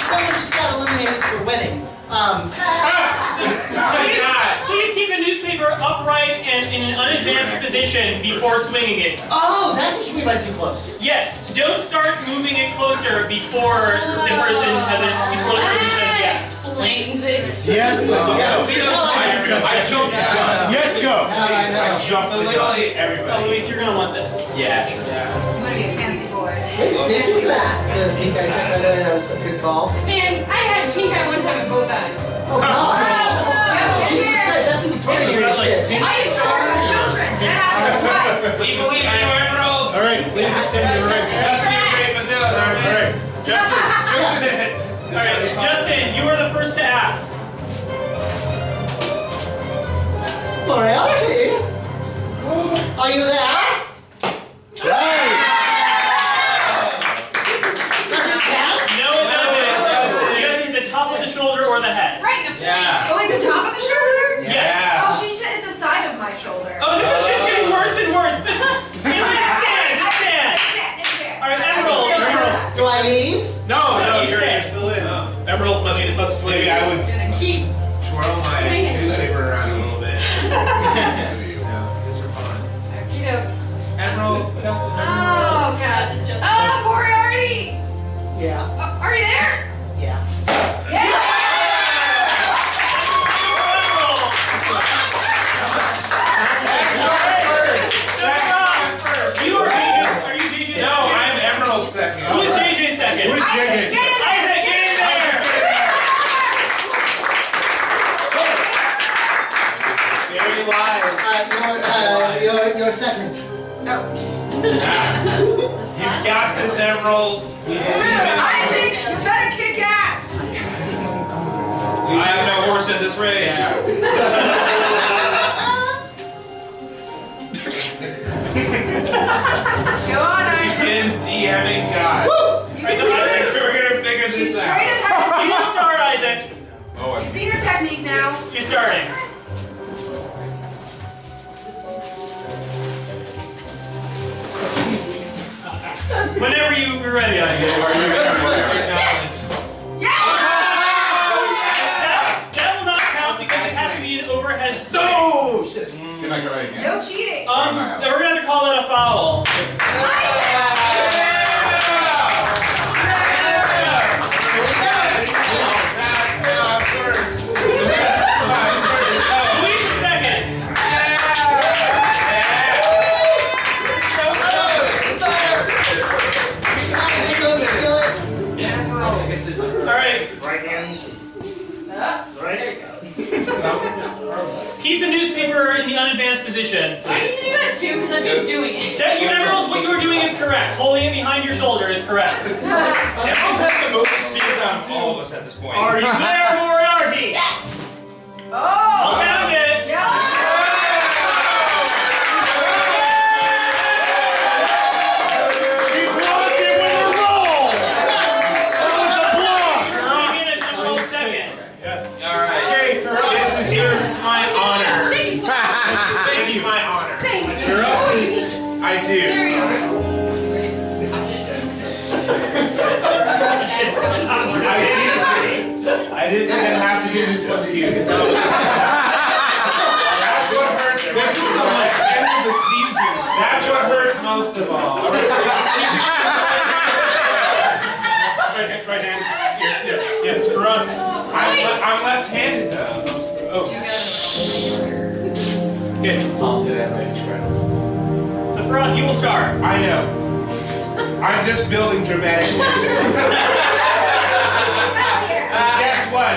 Someone just got eliminated for winning. Please keep the newspaper upright and in an unadvanced position before swinging it. Oh, that's what you mean by too close. Yes, don't start moving it closer before the person has before the person says That yes. explains it. Yes, go. I jumped. Yes, go. I know. Jumped literally Oh, everybody. Louise, you're gonna want this. Yeah, sure. I'm gonna be a fancy boy. Thank you for that. The pink eye check, by the way, that was a good call. Man, I had pink eye one time in both eyes. Oh, God. Jesus Christ, that's some Victorian era shit. I used to work with children. That happened twice. We believe in you, Emerald. Alright, please extend your right hand. Just be brave and do it, Alright, Justin. Alright, Justin, you are the first to ask. Moriarty? Are you there? Does it count? No, it doesn't. You gotta hit the top of the shoulder or the head. Right in the Yeah. Oh, at the top of the shoulder? Yes. Oh, she should hit the side of my shoulder. Oh, this is just getting worse and worse. It stands. Alright, Emerald. Do I leave? No, you you're stay. still in. Emerald must Maybe leave. I would Gonna keep twirl my swinging. newspaper around a little bit. Just for fun. Emerald. Oh, God. Moriarty! Yeah. Are you there? Yeah. You are JJ's. Are you JJ's? No, I'm Emerald second. Who is JJ second? Who is JJ? Isaac, get in there! Very live. You're second. You got this, Emerald. We believe in Isaac, you better kick ass! I have no horse in this race. Go on, Isaac. Begin DMing God. You Right, can so do Isaac, this. We're gonna figure You this straight out. ahead. You start, Isaac. Oh, You've seen her technique now. You're starting. Whenever you're ready, Isaac. That will not count because it has to be an overhead swing. Oh shit! Can I go right again? No cheating. We're gonna have to call that a foul. That's now first. Louise is second. Alright. Right hands. Right. Keep the newspaper in the unadvanced position, I need to please. do that too, because I've been doing it. That you Emerald, what you are doing is correct. Holding it behind your shoulder is correct. Emerald has the most experience out of all of us at this point. Are you there, Moriarty? Yes. I'll Oh. count it. Yeah. you. That's what hurts. This is the like, end of the season. That's what hurts most of all. Right hand. Yes, for us. I'm left-handed though. Oh. Yes, it's Talented animated trails. So for us, you will start. I know. I'm just building dramatic tension. Guess what?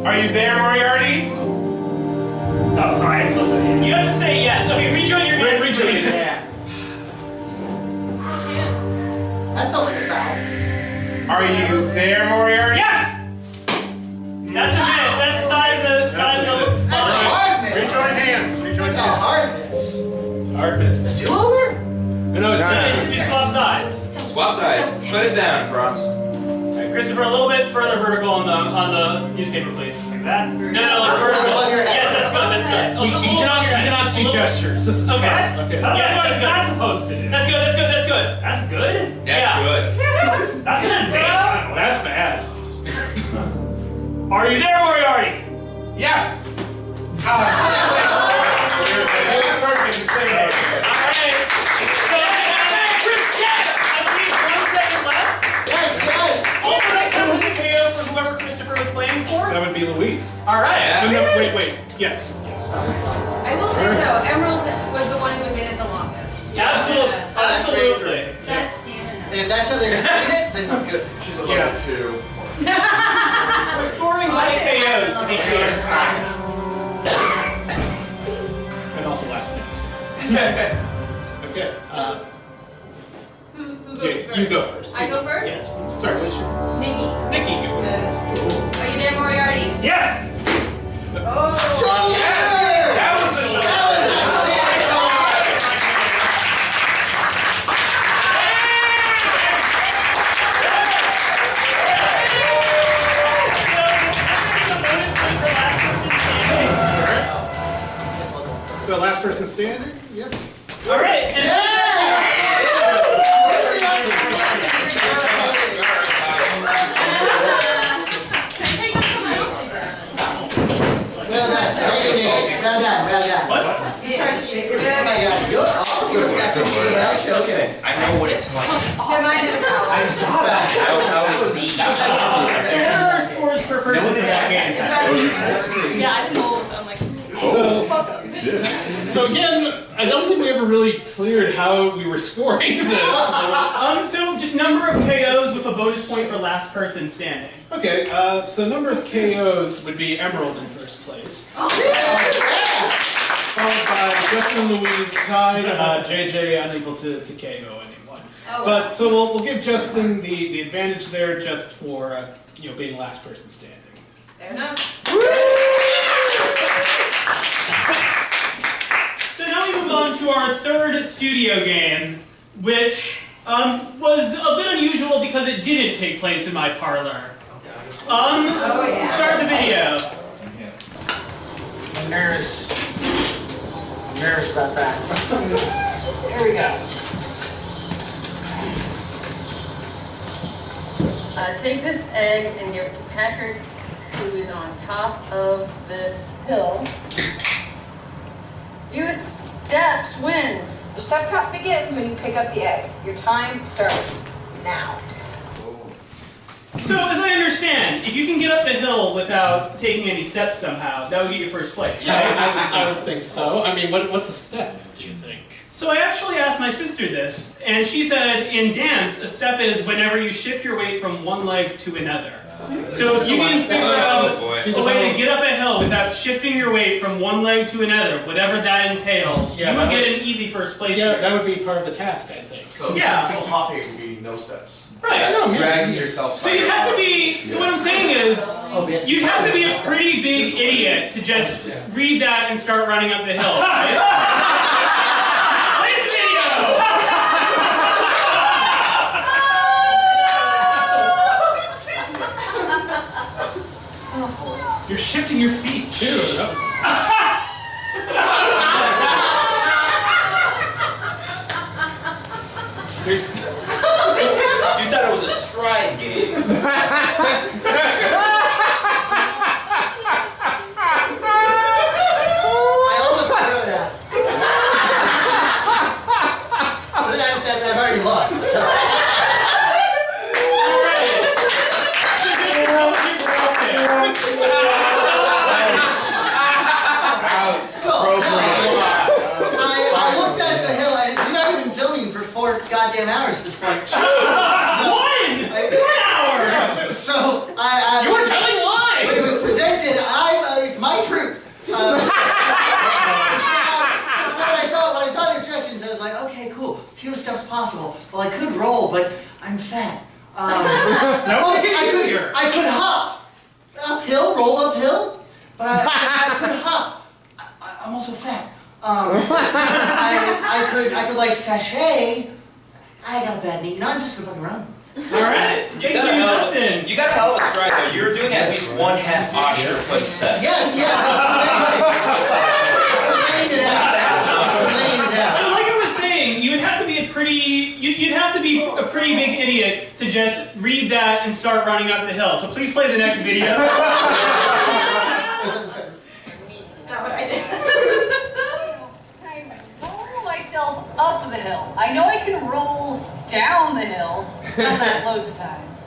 Are you there, Moriarty? Oh, sorry, I'm supposed to. You have to say yes. Okay, rejoin your hands. Rejoin please. Yeah. That felt like a foul. Are you there, Moriarty? Yes! That's a miss. That's the size of That's a hard miss. Rejoin hands. Rejoin That's a hands. hard miss. Hard miss. The do-over? No, it's You swap sides. Swap sides. Put it down, Frost. Alright, Christopher, a little bit further vertical on the newspaper, please. Like that? No, like vertical. Above your head. Yes, that's good. That's good. You cannot see gestures. This is Okay. fast. Okay. Yes, that's good. That's supposed to do. That's good. That's good. That's good. That's good. That's good. That's an advantage. That's bad. Are you there, Moriarty? Yes. It was perfect. It's All right. So, Chris, yes. I believe 1 second left. Yes. Also, that counts as a KO for whoever Christopher was playing for. That would be Louise. All right. No, wait. Yes. I will say though, Emerald was the one who was in it the longest. Absolutely. That's very true. Absolutely. That's stamina. And if that's how they're doing it, then good. She's a level 2. We're scoring by KOs to be clear. And also last minutes. Okay. Who goes Okay, first? you go first. I go first? Yes. Sorry, what's your Nikki. Nikki? You go first. Are you there, Moriarty? Yes. Oh. That was a shot. So last person standing? Yep. All right. And Well done. what? Oh my God, you're second. Okay. I know what it's like. So mine is I saw that. How it would be. So what are our scores per person in that game? Yeah, I can hold. I'm like. So again, I don't think we ever really cleared how we were scoring this. So just number of KOs with a bonus point for last person standing. Okay, so number of KOs would be Emerald in first place. Followed by Justin and Louise tied, JJ unable to KO anyone. Oh, But so we'll give Justin the advantage there just for being the last person standing. Fair enough. So now we move on to our third studio game, which was a bit unusual because it didn't take place in my parlor. Start the video. I'm nervous about that. Here we go. Take this egg and give it to Patrick, who is on top of this hill. Fewest steps wins. The step count begins when you pick up the egg. Your time starts now. So as I understand, if you can get up the hill without taking any steps somehow, that would get you first place, right? I would think so. I mean, what's a step, do you think? So I actually asked my sister this, and she said in dance, a step is whenever you shift your weight from one leg to another. So if you can figure out a way to get up a hill without shifting your weight from one leg to another, whatever that entails, you would get an easy first place Yeah, here. that would be part of the task, I think. So hopping would be no steps. Right. Dragging yourself. So you have to be, so what I'm saying is, you'd have to be a pretty big idiot to just read that and start running up the hill, right? Play the video! You're shifting your feet too. You thought it was a stride game. goddamn hours at this point. One hour! So You were telling lies! when it was presented, it's my truth. When I saw the instructions, I was like, okay, cool, few steps possible. Well, I could roll, but I'm fat. I could hop uphill, roll uphill, but I could hop. I'm also fat. I could like sashay. I got a bad knee. I'm just gonna fucking run. Alright, You got a hell of a stride though. You're doing at least one half Osher footstep. Yes. I'm laying it out. So like I was saying, you'd have to be a pretty big idiot to just read that and start running up the hill. So please play the next video. Not what I did. I roll myself up the hill. I know I can roll down the hill. Done that loads of times.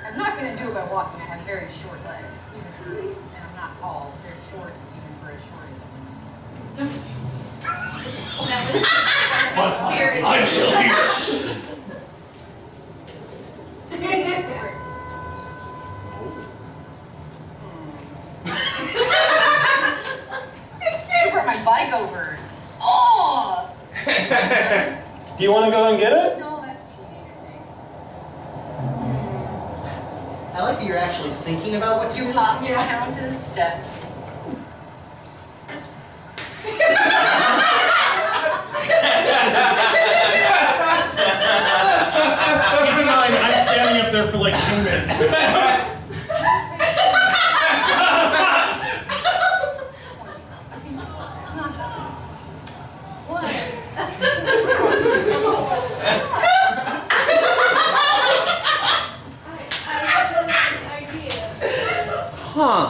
I'm not going to do it by walking. I have very short legs, and I'm not tall. They're short, even for as short as That's weird. I'm still here. I brought my bike over. Oh! Do you want to go and get it? No, that's cheating, I think. I like that you're actually thinking about what to Do do. hops count as steps? Keep in mind, I'm standing up there for like 2 minutes. Huh.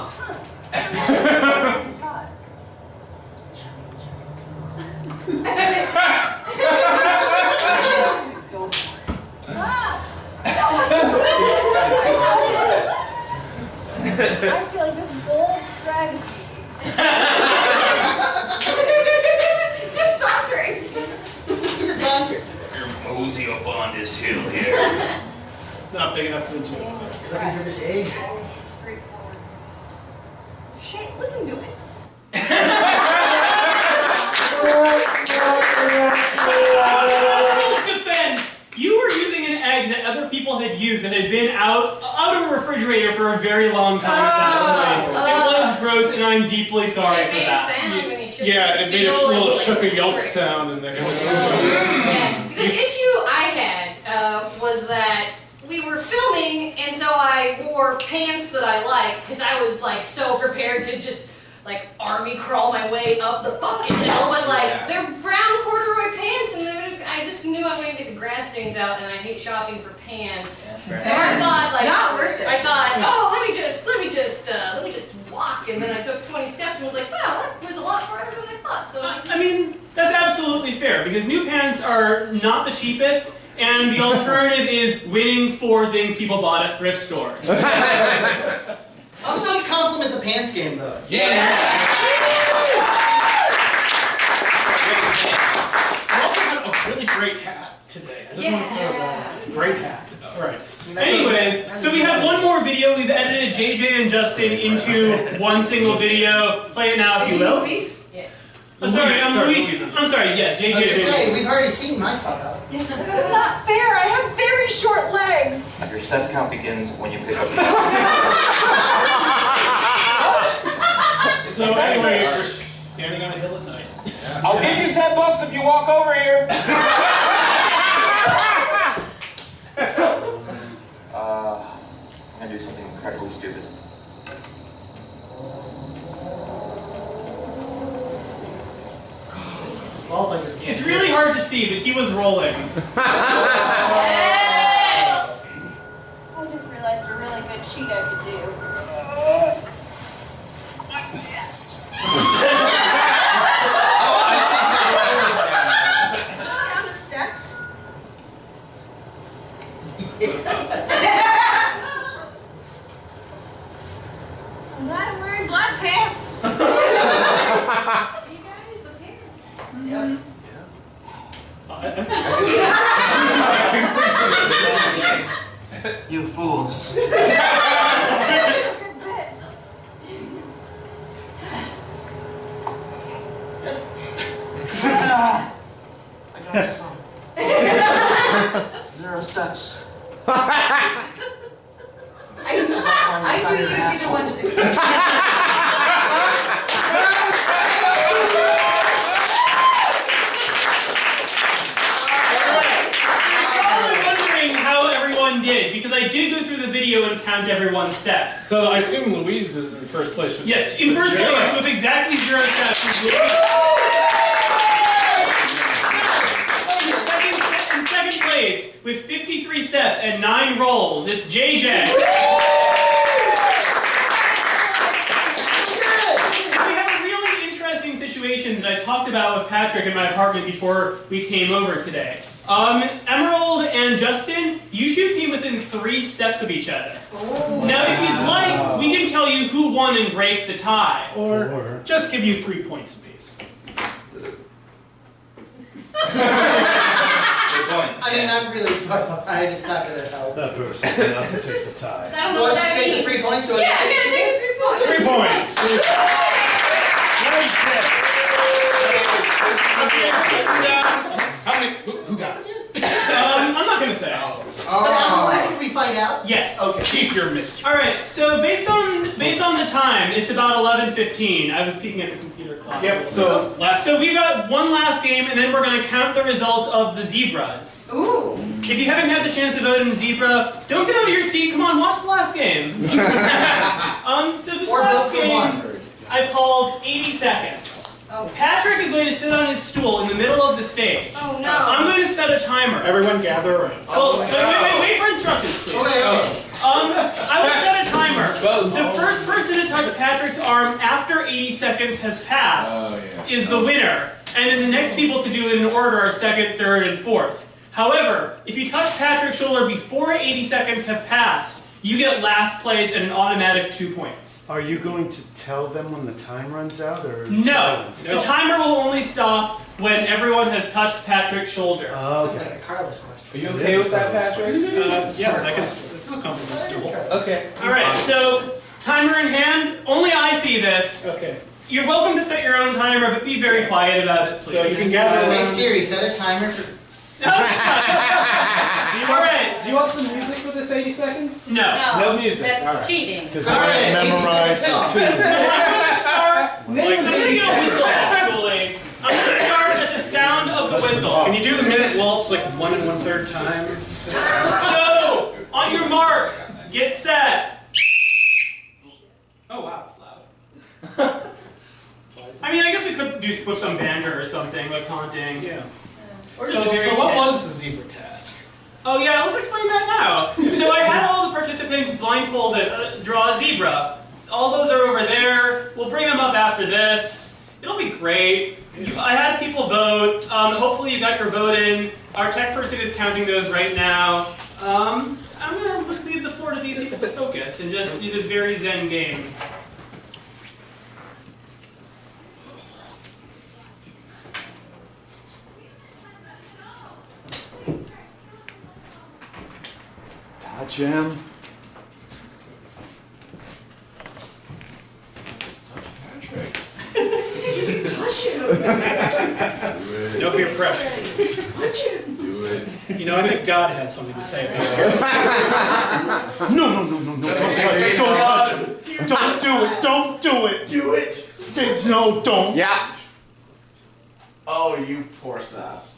Go for it. I feel like this bold strategy. Just sauntering. It's on here. You're mosey up on this hill here. Not big enough for the gym. Looking for this egg. Straightforward. Shit, listen to it. Defense! You were using an egg that other people had used that had been out of a refrigerator for a very long time at that point. It was gross, and I'm deeply sorry It for made a that. sound when you shook Yeah, it made a Feel little like shook a yolk squirt. sound in there. Yeah. The issue I had was that we were filming, and so I wore pants that I liked because I was like so prepared to just like army crawl my way up the fucking hill. But like they're brown corduroy pants, and I just knew I wanted to get the grass stains out, and I hate shopping for pants. So I thought like Not worth it. I thought, oh, let me just walk, and then I took 20 steps and was like, wow, that was a lot farther than I thought. So. I mean, that's absolutely fair, because new pants are not the cheapest, and the alternative is winning for things people bought at thrift stores. Also, let's compliment the pants game, though. Yeah. You also have a really great hat today. I just want to throw that out. Great hat. Right. Anyways, so we have one more video. We've edited JJ and Justin into one single video. Play it now if you will. Movies? Yeah. I'm sorry, Louise. I'm sorry, yeah, JJ. I was gonna say, we've already seen my fuck up. This is not fair. I have very short legs. Your step count begins when you pick up the So anyway, we're standing on a hill at night. I'll give you $10 if you walk over here. I'm gonna do something incredibly stupid. Small like this. It's really hard to see, but he was rolling. Yes! I just realized a really good cheat I could do. Yes! Does this count as steps? I'm glad I'm wearing black pants. You fools. I got this on. 0 steps. I knew you'd be the one to do it. How everyone did, because I did go through the video and count everyone's steps. So I assume Louise is in first place with Yes, in first place with exactly 0 steps is Louise. In second place with 53 steps and 9 rolls, it's JJ. We have a really interesting situation that I talked about with Patrick in my apartment before we came over today. Emerald and Justin, you two came within 3 steps of each other. Now, if you'd like, we can tell you who won and break the tie. Or just give you 3 points apiece. I mean, I'm really far behind. It's not going to help. That person enough to take the tie. I don't know what that take means. the 3 points? Yeah, I gotta take the 3 points. 3 points. How many? Who got it? I'm not gonna say. But afterwards, can we find out? Yes. Okay. Keep your mystery. All right. So based on the time, it's about 11:15. I was peeking at the computer clock. Yep. So we got one last game, and then we're gonna count the results of the zebras. Ooh. If you haven't had the chance to vote in zebra, don't get out of your seat. Come on, watch the last game. So this Or last vote for game one. I called 80 seconds. Oh. Patrick is going to sit on his stool in the middle of the stage. Oh no. I'm going to set a timer. Everyone gather around. Well, wait for instructions, please. Okay. I will set a timer. The first person to touch Patrick's arm after 80 seconds has passed is the winner. And then the next people to do it in order are second, third, and fourth. However, if you touch Patrick's shoulder before 80 seconds have passed, you get last place and an automatic 2 points. Are you going to tell them when the time runs out, or No, silent? the timer will only stop when everyone has touched Patrick's shoulder. Oh, Like okay. a Carlos question. Are you okay with that, Patrick? Yes, I can. This is a comfortable stool. Okay. All right, so timer in hand. Only I see this. Okay. You're welcome to set your own timer, but be very quiet about it, please. So you can gather Hey around. Siri, set a timer for. No, All right. Do you want some music for this 80 seconds? No. No music. That's All right. cheating. Because All I right, memorize 87 it So I'm going to start. I'm going to get a whistle, actually. I'm going to start at the sound of the whistle. Can you do the minute waltz like 1 1/3 times? So, on your mark, get set. Oh wow, it's loud. I mean, I guess we could do with some banter or something, like taunting. Yeah. Or So, just a very what tense- was the zebra task? Oh yeah, let's explain that now. So I had all the participants blindfolded draw a zebra. All those are over there. We'll bring them up after this. It'll be great. I had people vote. Hopefully you got your vote in. Our tech person is counting those right now. I'm gonna just leave the floor to these people to focus and just do this very zen game. touch him. Just touch him. No peer pressure. Just touch him. Do it. You know, I think God has something to say about that. No. Just Don't touch him. Don't do it. Don't do it. Do it. Stay. No, don't. Yeah. Oh, you poor saps.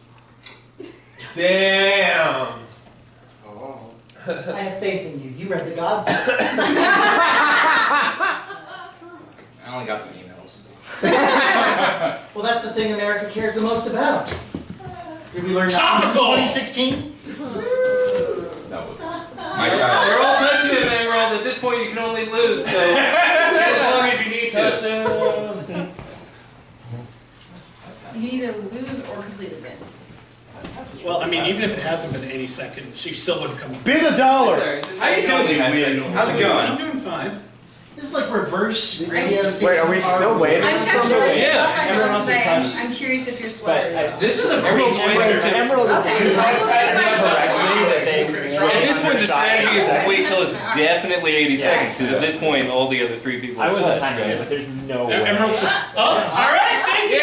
Damn. Oh. I have faith in you. You read the God. I only got the emails. Well, that's the thing America cares the most about. Did we learn that in 2016? That was my child. They're all touching him, Emerald. At this point, you can only lose, so as long as you need to. You either lose or completely win. Well, I mean, even if it hasn't been 80 seconds, she still wouldn't come. Bid $1. Sorry, How you doing, Patrick? How's it I'm going? doing fine. This is like reverse radio station. Wait, are we still waiting? I'm tempted to take Yeah. off my Everyone dress else and is say, touched. I'm curious if your sweater is. This is a great sweater. Emerald is Okay, so I will take my At this point, the strategy is to wait till it's definitely 80 seconds, because at this point, all the other 3 people I are wasn't touched, timing it, right? but there's no way. Emerald's just. Oh, all right, thank you.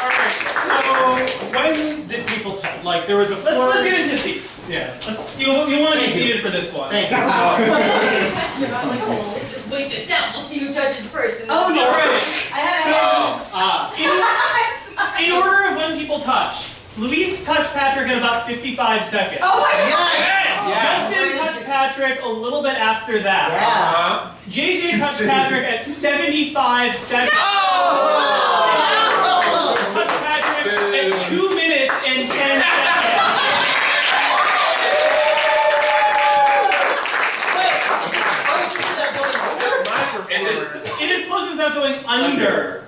Alright, so when did people tell? Like, there was a Let's get into seats. Yeah. You want to be seated for this one. Thank you. I didn't pay attention. I was like, oh, let's just wait this out. We'll see who touches first. And Oh, no. All right. I had In order of when people touch, Louise touched Patrick in about 55 seconds. Oh my God! Yes! Justin touched Patrick a little bit after that. Yeah. JJ touched Patrick at 75 seconds. Touched Patrick at 2 minutes and 10 seconds. It is close without going under.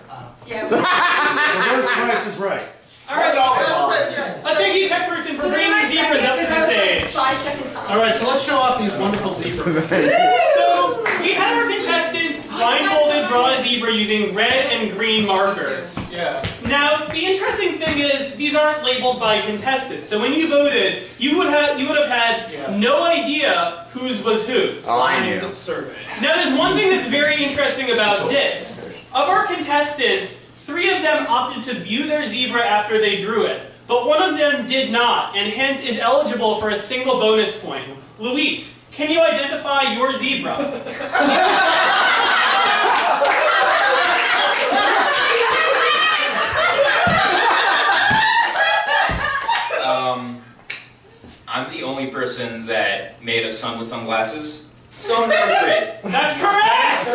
Yeah. Reverse price is right. All right. A thank you, tech person, for bringing the zebras up to the stage. 5 seconds off. Alright, so let's show off these wonderful zebras. So we had our contestants blindfolded draw a zebra using red and green markers. Yeah. Now the interesting thing is these aren't labeled by contestants. So when you voted, you would have had no idea whose was whose. Blind survey. Now there's one thing that's very interesting about this. Of our contestants, 3 of them opted to view their zebra after they drew it, but one of them did not, and hence is eligible for a single bonus point. Luis, can you identify your zebra? I'm the only person that made a sun with sunglasses, so I'm number 3. That's correct!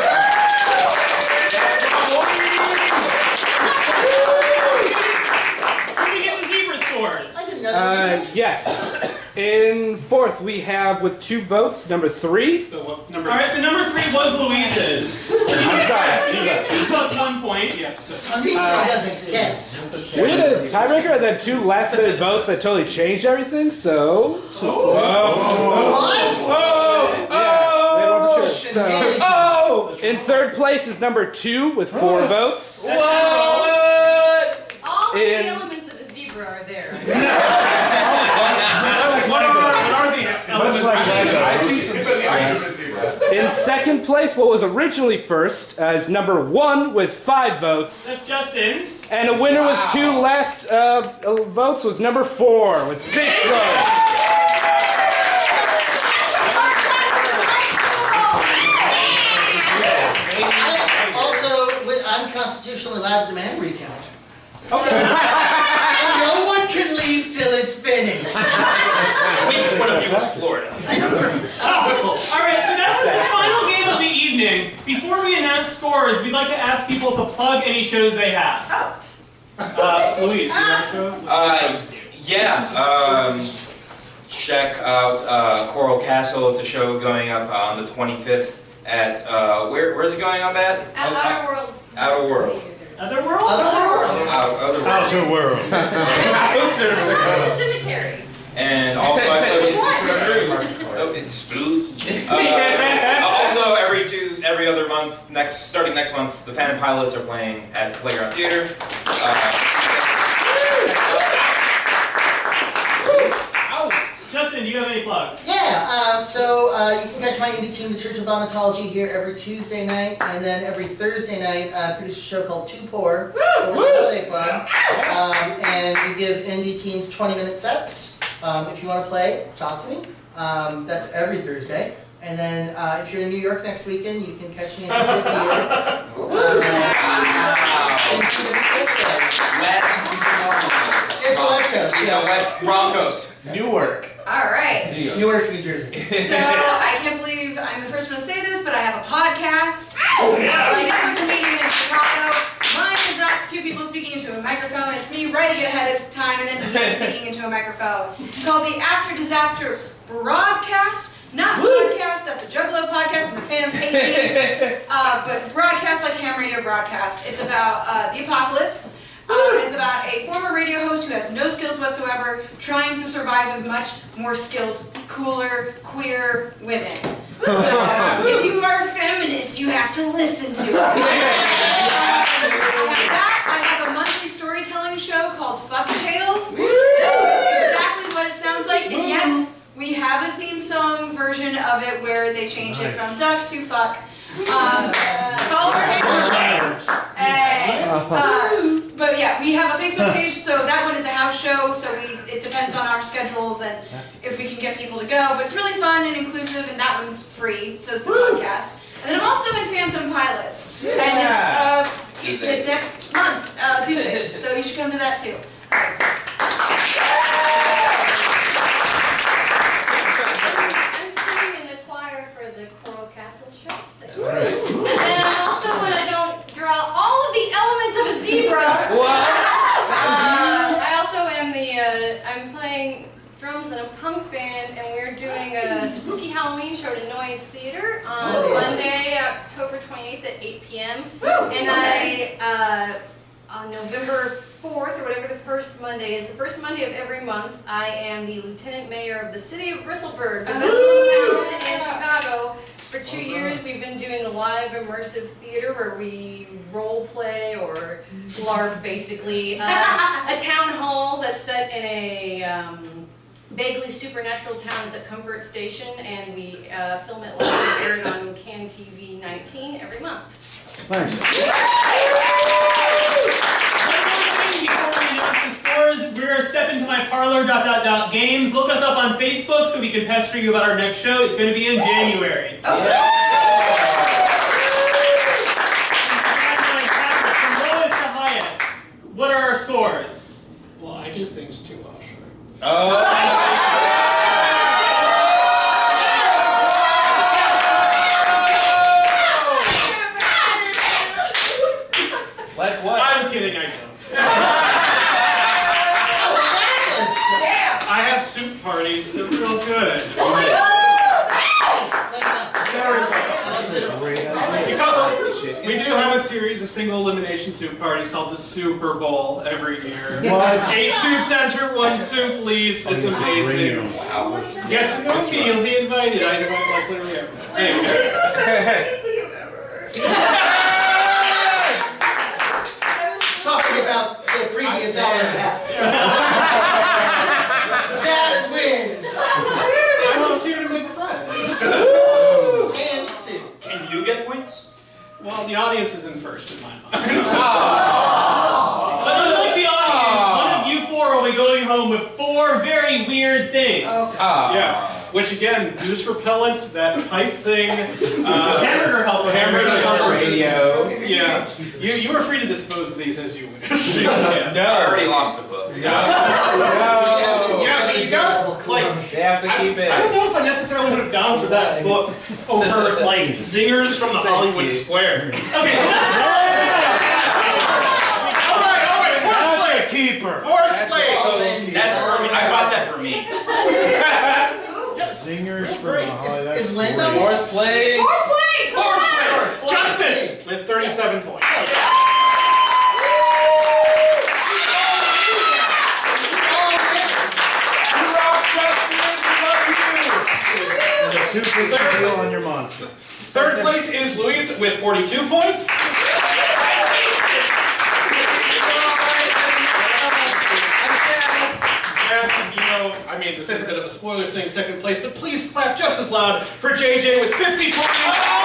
Can we get the zebra scores? I didn't know that was Yes. In fourth, we have with 2 votes, number 3. So what number? Alright, so number 3 was Louise's. I'm sorry. She plus 1 point. Yeah. Zebra doesn't guess. We had a tiebreaker and then 2 last-minute votes that totally changed everything. So, in third place is number 2 with 4 votes. All of the In- elements of a zebra are there. In second place, what was originally first, as number 1 with 5 votes. That's Justin's. And a winner with 2 last votes was number 4 with 6 votes. I'm constitutionally allowed to demand a recount. No one can leave till it's finished. Which one of you was Florida? Alright, so that was the final game of the evening. Before we announce scores, we'd like to ask people to plug any shows they have. Louise, you want to show? Check out Coral Castle. It's a show going up on the 25th at, where's it going up at? Outer World. Outer World. Other world? Outer world. The cemetery. And also I play it's spooky. Also every other month, starting next month, the Phantom Pilots are playing at Playground Theater. Justin, do you have any plugs? Yeah, so you can catch my indie team, the Church of Bonatology, here every Tuesday night, and then every Thursday night, I produce a show called Too Poor, over the Holiday Club, and we give indie teams 20-minute sets. If you want to play, talk to me. That's every Thursday. And then if you're in New York next weekend, you can catch me at the Big Theater. It's the West Coast, yeah. Wrong coast. Newark. All right. Newark, New Jersey. So I can't believe I'm the first one to say this, but I have a podcast. I am a comedian in Chicago. Mine is not 2 people speaking into a microphone. It's me writing it ahead of time and then me speaking into a microphone. It's called the After Disaster Broadcast. Not podcast, that's a Juggalo podcast and the fans hate me. But broadcast like ham radio broadcast. It's about the apocalypse. It's about a former radio host who has no skills whatsoever, trying to survive with much more skilled, cooler, queer women. So, if you are a feminist, you have to listen to it. I have that. I have a monthly storytelling show called Fuck Tales. That's exactly what it sounds like. And yes, we have a theme song version of it where they change it from duck to fuck. Follow our Facebook page. But yeah, we have a Facebook page, so that one is a house show, so it depends on our schedules and if we can get people to go. But it's really fun and inclusive, and that one's free, so is the podcast. And then I'm also in Phantom Pilots, and it's next month, Tuesday, so you should come to that too. I'm singing in the choir for the Coral Castle show. And then I'm also, when I don't draw all of the elements of a zebra. I also am I'm playing drums in a punk band, and we're doing a spooky Halloween show at Annoyance Theater on Monday, October 28th at 8 p.m. And on November 4th, or whatever the first Monday is, the first Monday of every month, I am the Lieutenant Mayor of the city of Bristleburg, the best little town in Chicago. For 2 years, we've been doing a live immersive theater where we role play or LARP, basically. A town hall that's set in a vaguely supernatural town is at Comfort Station, and we film it live and air it on Can TV 19 every month. Thanks. Before we announce the scores, we're stepping to my Parlor ... games. Look us up on Facebook so we can pester you about our next show. It's going to be in January. From lowest to highest, what are our scores? Well, I do things too well, sure. Like what? I'm kidding, I don't. I have soup parties, they're real good. We do have a series of single elimination soup parties called the Super Bowl every year. What? 8 soups enter, 1 soup leaves. It's amazing. Get to know me, you'll be invited. I invite like literally everyone. Sorry about the previous hour and a half. That wins. I'm just here to make friends. And soup. Can you get points? Well, the audience is in first in my mind. But unlike the audience, one of you four will be going home with 4 very weird things. Yeah. Which again, goose repellent, that pipe thing, Hamburger helper. Radio. Yeah. You are free to dispose of these as you wish. Yeah. No. I already lost the book. Yeah, but you got, like, They have to keep it. I don't know if I necessarily would have gone for that book over, like, zingers from the Hollywood Squares. Okay. Alright, That's a keeper. fourth place. That's for me. I bought that for me. Singers from Great. Hollywood. Is Linda Fourth place. Fourth place. Justin with 37 points. The 2-picture deal on your monster. Third place is Louise with 42 points. And, I mean, this is a bit of a spoiler saying second place, but please clap just as loud for JJ with 50 points.